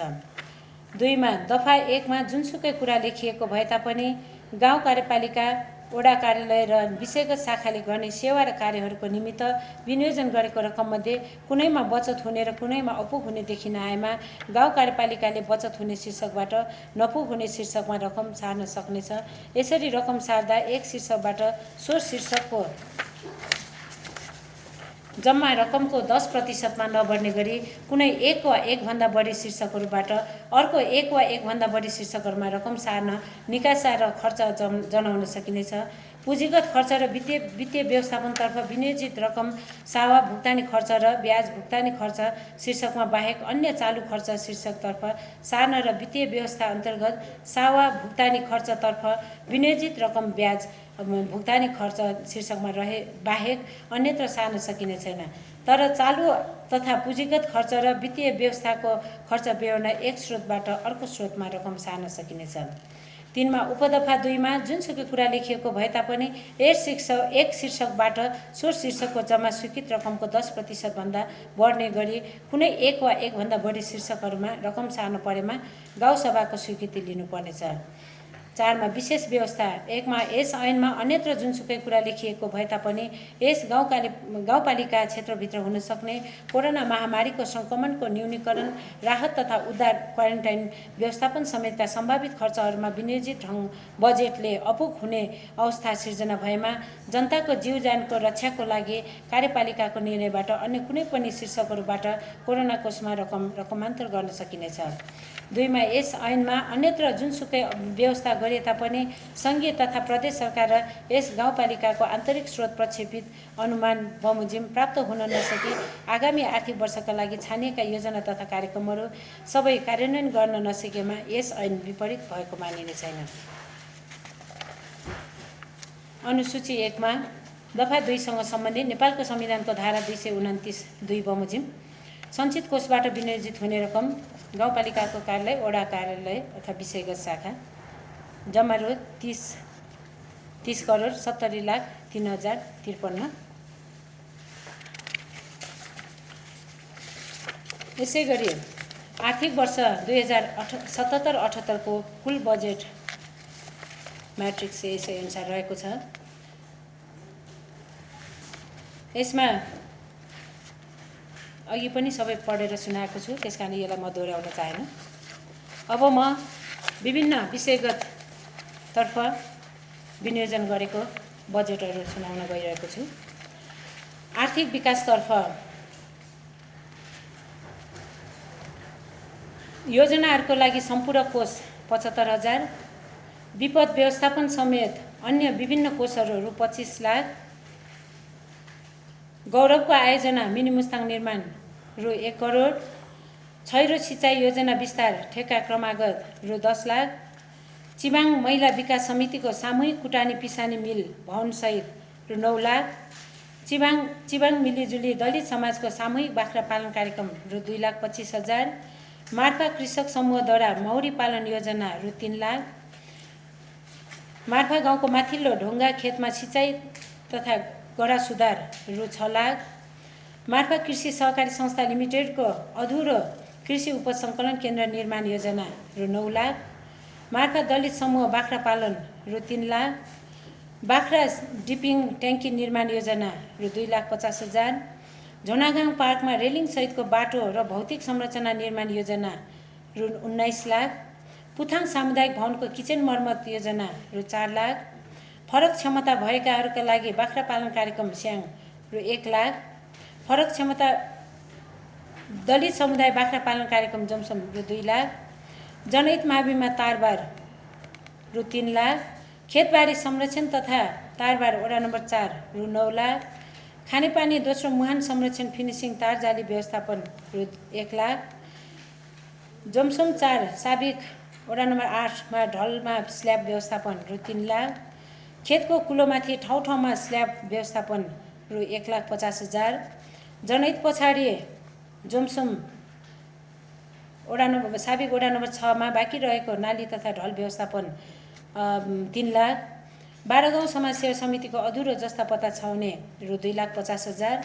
2 मा दफा 1 मा जुनसुकै कुरा लेखिएको भए तापनि गाउँ कार्यपालिका, वडा कार्यालय र विषयगत शाखाले गर्ने सेवा र कार्यहरूको निमित्त विनियोजन गरेको रकममध्ये कुनैमा बचत हुने र कुनैमा अपुग हुने देखिन आएमा गाउँ कार्यपालिकाले बचत हुने शीर्षकबाट नपुग हुने शीर्षकमा रकम सार्न सक्नेछ। यसरी रकम सार्दा एक शीर्षकबाट सो शीर्षकको जम्मा रकमको 10% मा नबढ्ने गरी कुनै एक वा एक भन्दा बढी शीर्षकहरूबाट अर्को एक वा एक भन्दा बढी शीर्षकहरूमा रकम सार्न, निकासा र खर्च जनाउन सकिनेछ। पुँजीगत खर्च र वित्तीय व्यवस्थापनतर्फ विनियोजित रकम सावा भुक्तानी खर्च र ब्याज भुक्तानी खर्च शीर्षकमा बाहेक अन्य चालू खर्च शीर्षकतर्फ सार्न र वित्तीय व्यवस्था अन्तर्गत सावा भुक्तानी खर्चतर्फ विनियोजित रकम ब्याज भुक्तानी खर्च शीर्षकमा रहे बाहेक अन्यत्र सार्न सकिने छैन। तर चालू तथा पुँजीगत खर्च र वित्तीय व्यवस्थाको खर्च बेहोर्न एक स्रोतबाट अर्को स्रोतमा रकम सार्न सकिनेछ। 3 मा उपदफा 2 मा जुनसुकै कुरा लेखिएको भए तापनि एक शीर्षकबाट सो शीर्षकको जम्मा स्वीकृत रकमको 10% भन्दा बढ्ने गरी कुनै एक वा एक भन्दा बढी शीर्षकहरूमा रकम सार्न परेमा गाउँसभाको स्वीकृति लिनुपर्नेछ। 4 मा विशेष व्यवस्था। 1 मा यस ऐनमा अन्यत्र जुनसुकै कुरा लेखिएको भए तापनि यस गाउँपालिका क्षेत्रभित्र हुन सक्ने कोरोना महामारीको संक्रमणको न्यूनीकरण, राहत तथा उद्धार, क्वारेन्टाइन व्यवस्थापन समेतका सम्भावित खर्चहरूमा विनियोजित बजेटले अपुग हुने अवस्था सिर्जना भएमा जनताको जीव ज्यानको रक्षाको लागि कार्यपालिकाको निर्णयबाट अन्य कुनै पनि शीर्षकहरूबाट कोरोना कोषमा रकमान्तर गर्न सकिनेछ। 2 मा यस ऐनमा अन्यत्र जुनसुकै व्यवस्था गरे तापनि संघीय तथा प्रदेश सरकार र यस गाउँपालिकाको आन्तरिक स्रोत प्रक्षेपित अनुमान बमोजिम प्राप्त हुन नसकी आगामी आर्थिक वर्षका लागि छानिएका योजना तथा कार्यक्रमहरू सबै कार्यान्वयन गर्न नसकेमा यस ऐन विपरीत भएको मानिने छैन। अनुसूची 1 मा दफा 2 सँग सम्बन्धित नेपालको संविधानको धारा 229(2) बमोजिम सञ्चित कोषबाट विनियोजित हुने रकम गाउँपालिकाको कार्यालय, वडा कार्यालय अथवा विषयगत शाखा जम्मा रु 30,70,03,053। यसै गरी आर्थिक वर्ष 2077-78 को कुल बजेट म्याट्रिक्स यसै अनुसार रहेको छ। यसमा अघि पनि सबै पढेर सुनाएको छु, त्यसकारण यसलाई म दोहोऱ्याउन चाहेन। अब म विभिन्न विषयगत तर्फ विनियोजन गरेको बजेटहरू सुनाउन गइरहेको छु। आर्थिक विकासतर्फ योजनाहरूको लागि सम्पूर्ण कोष 75,000, विपद व्यवस्थापन समेत अन्य विभिन्न कोषहरू रु 25 लाख, गौरवको आयोजना मिनी मुस्ताङ निर्माण रु 1 करोड, छैरो सिँचाइ योजना विस्तार ठेक्का क्रमागत रु 10 लाख, चिबाङ महिला विकास समितिको सामूहिक कुटानी पिसानी मिल भवनसहित रु 9 लाख, चिबाङ मिलिजुली दलित समाजको सामूहिक बाख्रा पालन कार्यक्रम रु 2,25,000, मार्फा कृषक समूहद्वारा मौरी पालन योजना रु 3 लाख, मार्फा गाउँको माथिल्लो ढुङ्गा खेतमा सिँचाइ तथा गडा सुधार रु 6 लाख, मार्फा कृषि सहकारी संस्था लिमिटेडको अधुरो कृषि उपज सङ्कलन केन्द्र निर्माण योजना रु 9 लाख, मार्फा दलित समूह बाख्रा पालन रु 3 लाख, बाख्रा डिपिङ ट्याङ्की निर्माण योजना रु 2,50,000, झोनागाङ पार्कमा रेलिङ सहितको बाटो र भौतिक संरचना निर्माण योजना रु 19 लाख, पुथाङ सामुदायिक भवनको किचन मर्मत योजना रु 4 लाख, फरक क्षमता भएकाहरूका लागि बाख्रा पालन कार्यक्रम स्याङ रु 1 लाख, फरक क्षमता दलित समुदाय बाख्रा पालन कार्यक्रम जमसम रु 2 लाख, जनहित माविमा तारबार रु 3 लाख, खेतबारी संरक्षण तथा तारबार वडा नम्बर 4 रु 9 लाख, खानेपानी दोस्रो मुहान संरक्षण फिनिसिङ तार जाली व्यवस्थापन रु 1 लाख, जमसम 4 साबिक वडा नम्बर 8 मा ढलमा स्ल्याब व्यवस्थापन रु 3 लाख, खेतको कुलोमाथि ठाउँ ठाउँमा स्ल्याब व्यवस्थापन रु 1,50,000, जनहित पछाडि जोमसुम साबिक वडा नम्बर 6 मा बाँकी रहेको नाली तथा ढल व्यवस्थापन 3 लाख, 12 गाउँ समाज सेवा समितिको अधुरो जस्ता पत्ता छाउने रु 2,50,000,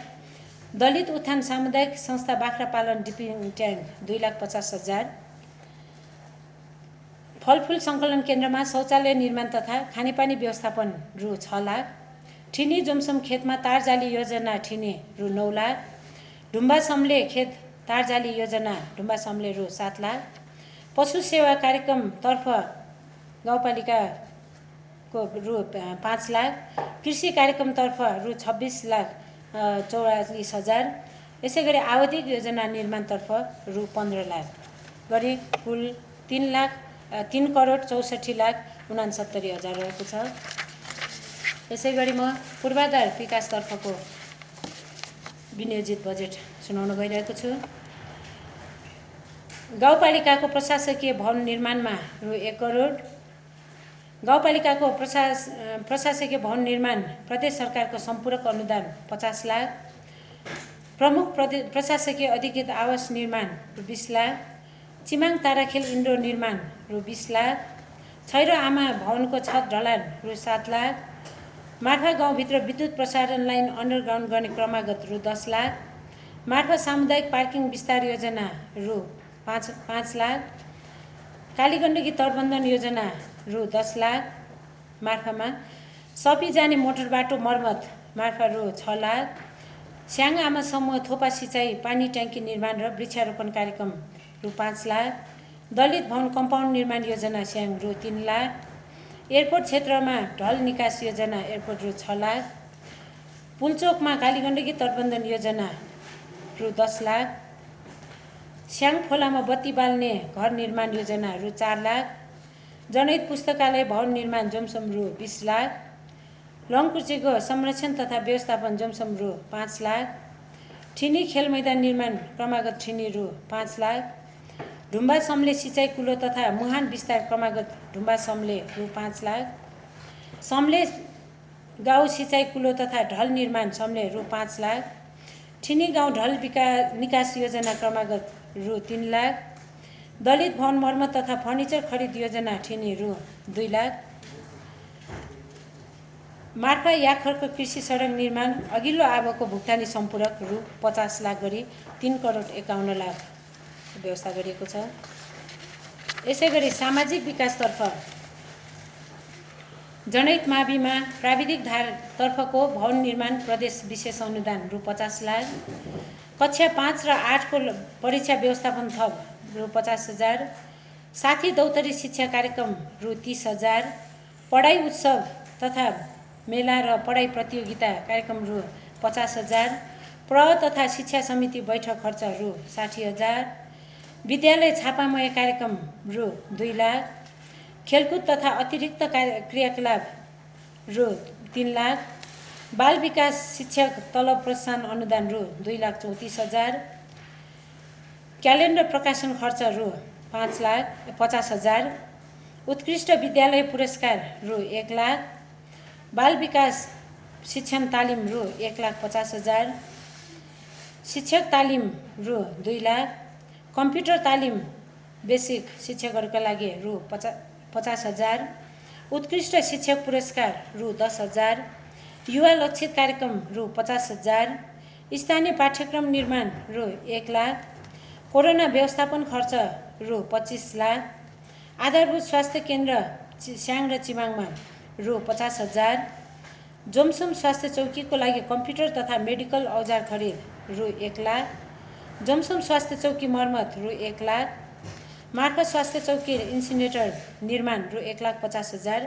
दलित उत्थान सामुदायिक संस्था बाख्रा पालन डिपिङ ट्याङ्क 2,50,000, फलफुल सङ्कलन केन्द्रमा शौचालय निर्माण तथा खानेपानी व्यवस्थापन रु 6 लाख, ठिनी जोमसम खेतमा तार जाली योजना ठिनी रु 9 लाख, ढुम्बा समले खेत तार जाली योजना ढुम्बा समले रु 7 लाख, पशु सेवा कार्यक्रमतर्फ गाउँपालिकाको रु 5 लाख, कृषि कार्यक्रमतर्फ रु 26,44,000, यसै गरी आवधिक योजना निर्माणतर्फ रु 15 लाख गरी कुल 3,64,69,69,000 रहेको छ। यसै गरी म पूर्वाधार विकासतर्फको विनियोजित बजेट सुनाउन गइरहेको छु। गाउँपालिकाको प्रशासकीय भवन निर्माणमा रु 1 करोड, गाउँपालिकाको प्रशासकीय भवन निर्माण प्रदेश सरकारको सम्पूरक अनुदान 50 लाख, प्रमुख प्रशासकीय अधिकृत आवास निर्माण रु 20 लाख, चिमाङ ताराखेल इन्डोर निर्माण रु 20 लाख, छैरो आमा भवनको छत ढलान रु 7 लाख, मार्फा गाउँभित्र विद्युत प्रसारण लाइन अन्डरग्राउन्ड गर्ने क्रमागत रु 10 लाख, मार्फा सामुदायिक पार्किङ विस्तार योजना रु 5 लाख, कालीगण्डकी तटबन्धन योजना रु 10 लाख, मार्फामा सपी जाने मोटर बाटो मर्मत मार्फा रु 6 लाख, स्याङ आमा समूह थोपा सिँचाइ पानी ट्याङ्की निर्माण र वृक्षारोपण कार्यक्रम रु 5 लाख, दलित भवन कम्पाउन्ड निर्माण योजना स्याङ रु 3 लाख, एयरपोर्ट क्षेत्रमा ढल निकास योजना एयरपोर्ट रु 6 लाख, पुलचोकमा कालीगण्डकी तटबन्धन योजना रु 10 लाख, स्याङ खोलामा बत्ती बाल्ने घर निर्माण योजना रु 4 लाख, जनहित पुस्तकालय भवन निर्माण जोमसम रु 20 लाख, लङकुर्चीको संरक्षण तथा व्यवस्थापन जोमसम रु 5 लाख, ठिनी खेल मैदान निर्माण क्रमागत ठिनी रु 5 लाख, ढुम्बा समले सिँचाइ कुलो तथा मुहान विस्तार क्रमागत ढुम्बा समले रु 5 लाख, समले गाउँ सिँचाइ कुलो तथा ढल निर्माण समले रु 5 लाख, ठिनी गाउँ ढल निकास योजना क्रमागत रु 3 लाख, दलित भवन मर्मत तथा फर्निचर खरिद योजना ठिनी रु 2 लाख, मार्फा याखरको कृषि सडक निर्माण अघिल्लो आवको भुक्तानी सम्पूरक रु 50 लाख गरी 3 करोड 51 लाख व्यवस्था गरिएको छ। यसै गरी सामाजिक विकासतर्फ जनहित माविमा प्राविधिक धारतर्फको भवन निर्माण प्रदेश विशेष अनुदान रु 50 लाख, कक्षा 5 र 8 को परीक्षा व्यवस्थापन थप रु 50,000, साथी दौतरी शिक्षा कार्यक्रम रु 30,000, पढाइ उत्सव तथा मेला र पढाइ प्रतियोगिता कार्यक्रम रु 50,000, प्रह तथा शिक्षा समिति बैठक खर्च रु 60,000, विद्यालय छापामय कार्यक्रम रु 2 लाख, खेलकुद तथा अतिरिक्त क्रियाकलाप रु 3 लाख, बाल विकास शिक्षक तलब प्रोत्साहन अनुदान रु 2,34,000, क्यालेन्डर प्रकाशन खर्च रु 5,50,000, उत्कृष्ट विद्यालय पुरस्कार रु 1 लाख, बाल विकास शिक्षण तालिम रु 1,50,000, शिक्षक तालिम रु 2 लाख, कम्प्युटर तालिम बेसिक शिक्षकहरूका लागि रु 50,000, उत्कृष्ट शिक्षक पुरस्कार रु 10,000, युवा लक्षित कार्यक्रम रु 50,000, स्थानीय पाठ्यक्रम निर्माण रु 1 लाख, कोरोना व्यवस्थापन खर्च रु 25 लाख, आधारभूत स्वास्थ्य केन्द्र स्याङ र चिमाङमा रु 50,000, जोमसोम स्वास्थ्य चौकीको लागि कम्प्युटर तथा मेडिकल औजार खरिद रु 1 लाख, जोमसोम स्वास्थ्य चौकी मर्मत रु 1 लाख, मार्फत स्वास्थ्य चौकी इन्सिनेटर निर्माण रु 1,50,000,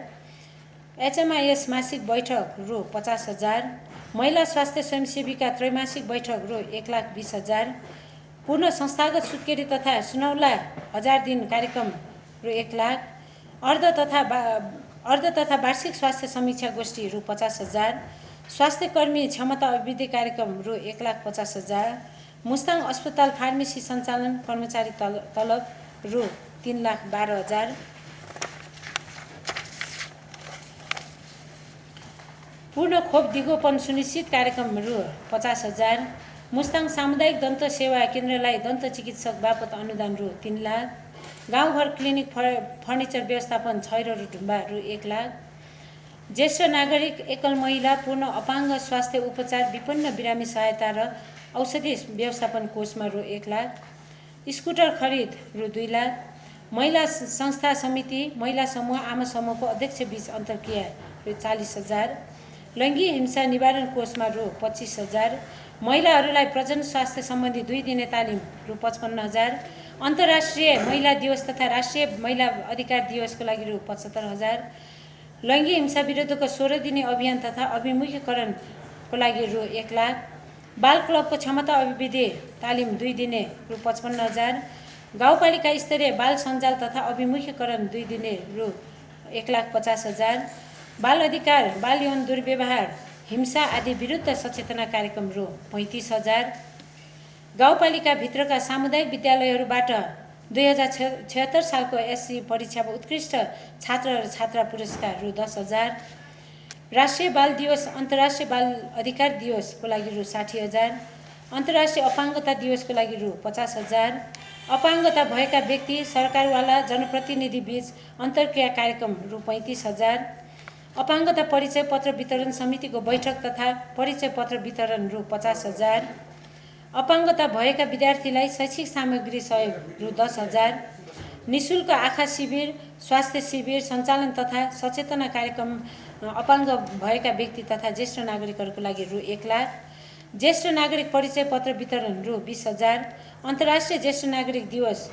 एचएमआइएस मासिक बैठक रु 50,000, महिला स्वास्थ्य स्वयंसेविका त्रैमासिक बैठक रु 1,20,000, पूर्ण संस्थागत सुत्केरी तथा सुनौला 1000 दिन कार्यक्रम रु 1 लाख, अर्ध तथा वार्षिक स्वास्थ्य समीक्षा गोष्ठी रु 50,000, स्वास्थ्य कर्मी क्षमता अभिवृद्धि कार्यक्रम रु 1,50,000, मुस्ताङ अस्पताल फार्मेसी सञ्चालन कर्मचारी तलब रु 3,12,000, पूर्ण खोप दिगोपन सुनिश्चित कार्यक्रम रु 50,000, मुस्ताङ सामुदायिक दन्त सेवा केन्द्रलाई दन्त चिकित्सक बापत अनुदान रु 3 लाख, गाउँघर क्लिनिक फर्निचर व्यवस्थापन छैरो ढुम्बा रु 1 लाख, ज्येष्ठ नागरिक एकल महिला पूर्ण अपाङ्ग स्वास्थ्य उपचार विपन्न बिरामी सहायता र औषधि व्यवस्थापन कोषमा रु 1 लाख, स्कुटर खरिद रु 2 लाख, महिला संस्था समिति महिला समूह आमा समूहको अध्यक्ष बीच अन्तर्क्रिया रु 40,000, लैङ्गिक हिंसा निवारण कोषमा रु 25,000, महिलाहरूलाई प्रजन स्वास्थ्य सम्बन्धी 2 दिने तालिम रु 55,000, अन्तर्राष्ट्रिय महिला दिवस तथा राष्ट्रिय महिला अधिकार दिवसको लागि रु 75,000, लैङ्गिक हिंसा विरुद्धको 16 दिने अभियान तथा अभिमुखीकरणको लागि रु 1 लाख, बाल क्लबको क्षमता अभिवृद्धि तालिम 2 दिने रु 55,000, गाउँपालिका स्तरीय बाल सञ्जाल तथा अभिमुखीकरण 2 दिने रु 1,50,000, बाल अधिकार बाल यौन दुर्व्यवहार हिंसा आदि विरुद्ध सचेतना कार्यक्रम रु 35,000, गाउँपालिका भित्रका सामुदायिक विद्यालयहरूबाट 2076 सालको एससी परीक्षामा उत्कृष्ट छात्र र छात्रा पुरस्कार रु 10,000, राष्ट्रिय बाल दिवस अन्तर्राष्ट्रिय बाल अधिकार दिवसको लागि रु 60,000, अन्तर्राष्ट्रिय अपाङ्गता दिवसको लागि रु 50,000, अपाङ्गता भएका व्यक्ति सरकारवाला जनप्रतिनिधि बीच अन्तर्क्रिया कार्यक्रम रु 35,000, अपाङ्गता परिचय पत्र वितरण समितिको बैठक तथा परिचय पत्र वितरण रु 50,000, अपाङ्गता भएका विद्यार्थीलाई शैक्षिक सामग्री सहयोग रु 10,000, निःशुल्क आँखा शिविर स्वास्थ्य शिविर सञ्चालन तथा सचेतना कार्यक्रम अपाङ्ग भएका व्यक्ति तथा ज्येष्ठ नागरिकहरूको लागि रु 1 लाख, ज्येष्ठ नागरिक परिचय पत्र वितरण रु 20,000, अन्तर्राष्ट्रिय ज्येष्ठ नागरिक दिवस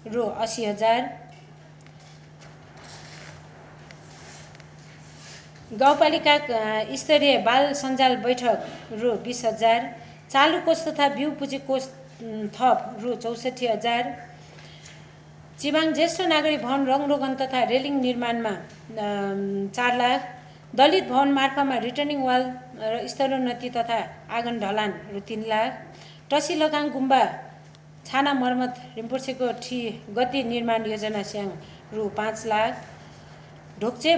रु 80,000, गाउँपालिका स्तरीय बाल सञ्जाल बैठक रु 20,000, चालु कोष तथा बिउ पुँजी कोष थप रु 64,000, चिबाङ ज्येष्ठ नागरिक भवन रङरोगन तथा रेलिङ निर्माणमा 4 लाख, दलित भवन मार्फतमा रिटर्निङ वाल र स्तरोन्नति तथा आँगन ढलान रु 3 लाख, टसी लगाङ गुम्बा छाना मर्मत रिम्पोछेको गति निर्माण योजना स्याङ रु 5 लाख, ढुक्चे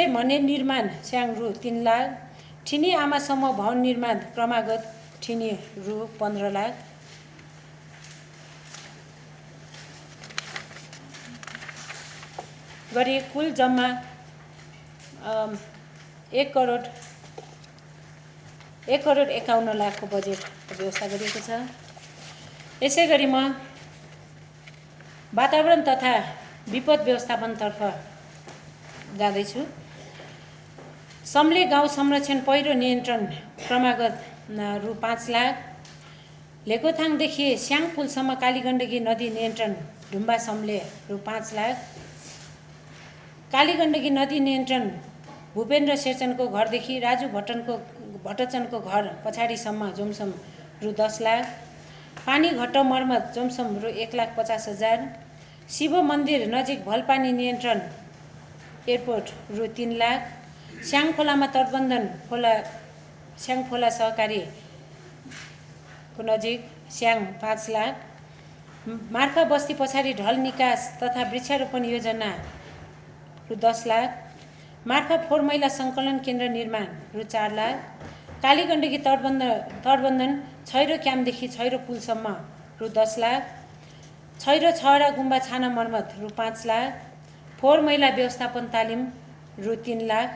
मने निर्माण स्याङ रु 3 लाख, ठिनी आमा समूह भवन निर्माण क्रमागत ठिनी रु 15 लाख, गरी कुल जम्मा 1,51 लाखको बजेट व्यवस्था गरिएको छ। यसै गरी म वातावरण तथा विपद व्यवस्थापनतर्फ जाँदैछु। समले गाउँ संरक्षण पहिरो नियन्त्रण क्रमागत रु 5 लाख, लेकोथाङदेखि स्याङपुलसम्म कालीगण्डकी नदी नियन्त्रण ढुम्बा समले रु 5 लाख, कालीगण्डकी नदी नियन्त्रण भूपेन्द्र शेरचनको घरदेखि राजु भट्टचनको घर पछाडिसम्म जोमसम रु 10 लाख, पानी घट्ट मर्मत जोमसम रु 1,50,000, शिव मन्दिर नजिक भलपानी नियन्त्रण एयरपोर्ट रु 3 लाख, स्याङखोलामा तटबन्धन स्याङखोला सहकारीको नजिक स्याङ 5 लाख, मार्फा बस्ती पछाडि ढल निकास तथा वृक्षारोपण योजना रु 10 लाख, मार्फा फोहोर मैला सङ्कलन केन्द्र निर्माण रु 4 लाख, कालीगण्डकी तटबन्धन छैरो क्याम्पदेखि छैरो पुलसम्म रु 10 लाख, छैरो छहरा गुम्बा छाना मर्मत रु 5 लाख, फोहोर मैला व्यवस्थापन तालिम रु 3 लाख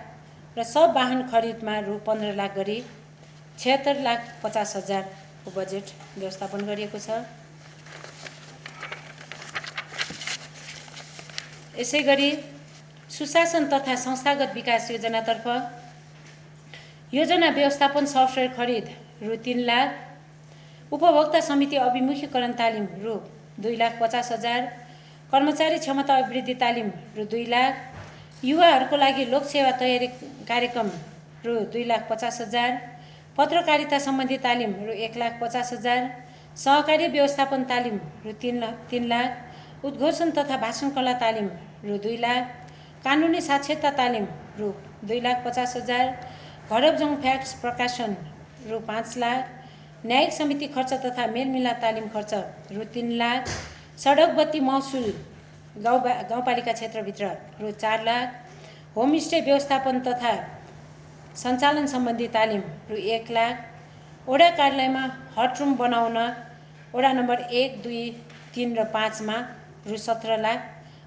र सब वाहन खरिदमा रु 15 लाख गरी 76,50,000 को बजेट व्यवस्थापन गरिएको छ। यसै गरी सुशासन तथा संस्थागत विकास योजनातर्फ योजना व्यवस्थापन सफ्टवेयर खरिद रु 3 लाख, उपभोक्ता समिति अभिमुखीकरण तालिम रु 2,50,000, कर्मचारी क्षमता अभिवृद्धि तालिम रु 2 लाख, युवाहरूको लागि लोकसेवा तयारी कार्यक्रम रु 2,50,000, पत्रकारिता सम्बन्धी तालिम रु 1,50,000, सहकारी व्यवस्थापन तालिम रु 3 लाख, उद्घोषण तथा भाषण कला तालिम रु 2 लाख, कानुनी साक्षरता तालिम रु 2,50,000, घरबजङ फ्याक्स प्रकाशन रु 5 लाख, न्यायिक समिति खर्च तथा मेलमिलाप तालिम खर्च रु 3 लाख, सडक बत्ती महसुल गाउँपालिका क्षेत्रभित्र रु 4 लाख, होमस्टे व्यवस्थापन तथा सञ्चालन सम्बन्धी तालिम रु 1 लाख, ओडा कार्यालयमा हटरुम बनाउन ओडा नम्बर 1, 2, 3 र 5 मा रु 17 लाख,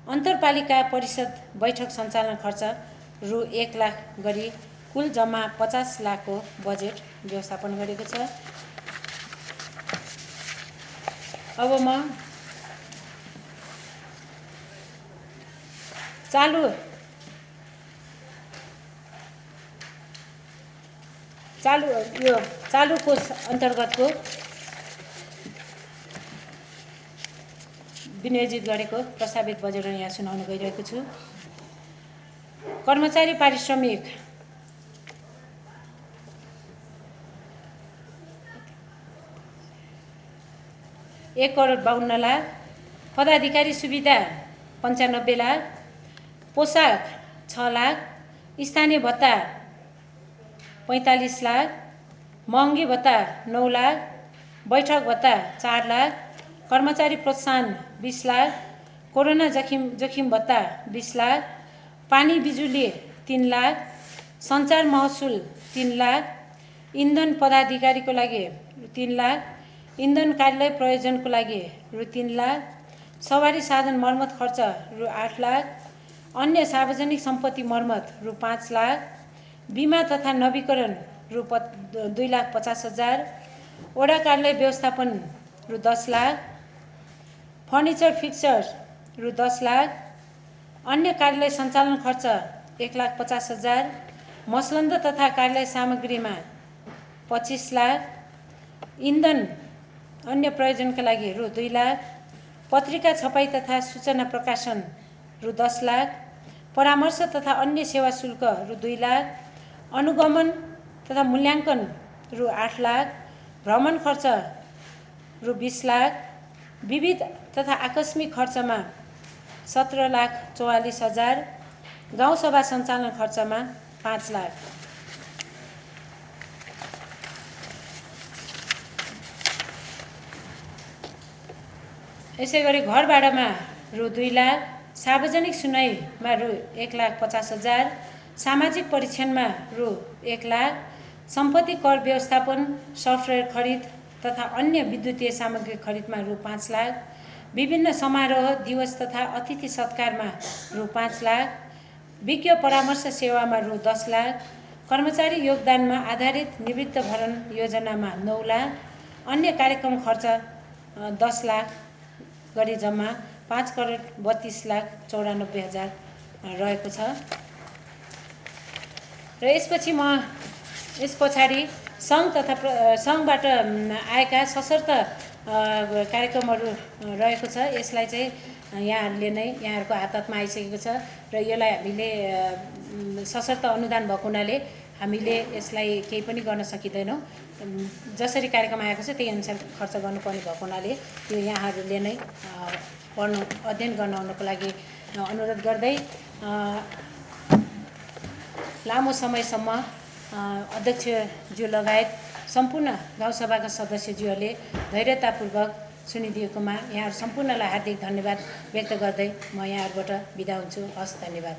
अन्तरपालिका परिषद बैठक सञ्चालन खर्च रु 1 लाख गरी कुल जम्मा 50 लाखको बजेट व्यवस्थापन गरेको छ। अब म चालु कोष अन्तर्गतको विनियोजित गरेको प्रस्तावित बजेट यहाँ सुनाउन गइरहेको छु। कर्मचारी पारिश्रमिक ₹1,52 लाख, पदाधिकारी सुविधा 95 लाख, पोशाक 6 लाख, स्थानीय भत्ता 45 लाख, महँगी भत्ता 9 लाख, बैठक भत्ता 4 लाख, कर्मचारी प्रोत्साहन 20 लाख, कोरोना जोखिम भत्ता 20 लाख, पानी बिजुली 3 लाख, सञ्चार महसुल 3 लाख, इन्धन पदाधिकारीको लागि 3 लाख, इन्धन कार्यालय प्रयोजनको लागि रु 3 लाख, सवारी साधन मर्मत खर्च रु 8 लाख, अन्य सार्वजनिक सम्पत्ति मर्मत रु 5 लाख, बिमा तथा नवीकरण रु 2,50,000, ओडा कार्यालय व्यवस्थापन रु 10 लाख, फर्निचर फिक्चर रु 10 लाख, अन्य कार्यालय सञ्चालन खर्च 1,50,000, मसलन्द तथा कार्यालय सामग्रीमा 25 लाख, इन्धन अन्य प्रयोजनका लागि रु 2 लाख, पत्रिका छपाई तथा सूचना प्रकाशन रु 10 लाख, परामर्श तथा अन्य सेवा शुल्क रु 2 लाख, अनुगमन तथा मूल्याङ्कन रु 8 लाख, भ्रमण खर्च रु 20 लाख, विविध तथा आकस्मिक खर्चमा 17,44,000, गाउँसभा सञ्चालन खर्चमा 5 लाख। यसै गरी घर भाडामा रु 2 लाख, सार्वजनिक सुनाइमा रु 1,50,000, सामाजिक परीक्षणमा रु 1 लाख, सम्पत्ति कर व्यवस्थापन सफ्टवेयर खरिद तथा अन्य विद्युतीय सामग्री खरिदमा रु 5 लाख, विभिन्न समारोह दिवस तथा अतिथि सत्कारमा रु 5 लाख, विज्ञ परामर्श सेवामा रु 10 लाख, कर्मचारी योगदानमा आधारित निवृत्त भरण योजनामा 9 लाख, अन्य कार्यक्रम खर्च 10 लाख गरी जम्मा 5,32,94,000 रहेको छ। र यसपछि यस पछाडि सङ्घ तथा सङ्घबाट आएका सशर्त कार्यक्रमहरू रहेको छ। यसलाई चाहिँ यहाँहरूले नै यहाँहरूको हातमा आइसकेको छ र यसलाई हामीले सशर्त अनुदान भएको हुनाले हामीले यसलाई केही पनि गर्न सकिँदैनौँ। जसरी कार्यक्रम आएको छ त्यही अनुसार खर्च गर्नुपर्ने भएको हुनाले यो यहाँहरूले नै अध्ययन गर्न आउनको लागि अनुरोध गर्दै लामो समयसम्म अध्यक्षज्यू लगायत सम्पूर्ण गाउँसभाका सदस्यज्यूहरूले धैर्यतापूर्वक सुनिदिएकोमा यहाँहरू सम्पूर्णलाई हार्दिक धन्यवाद व्यक्त गर्दै म यहाँहरूबाट बिदा हुन्छु। हस्, धन्यवाद।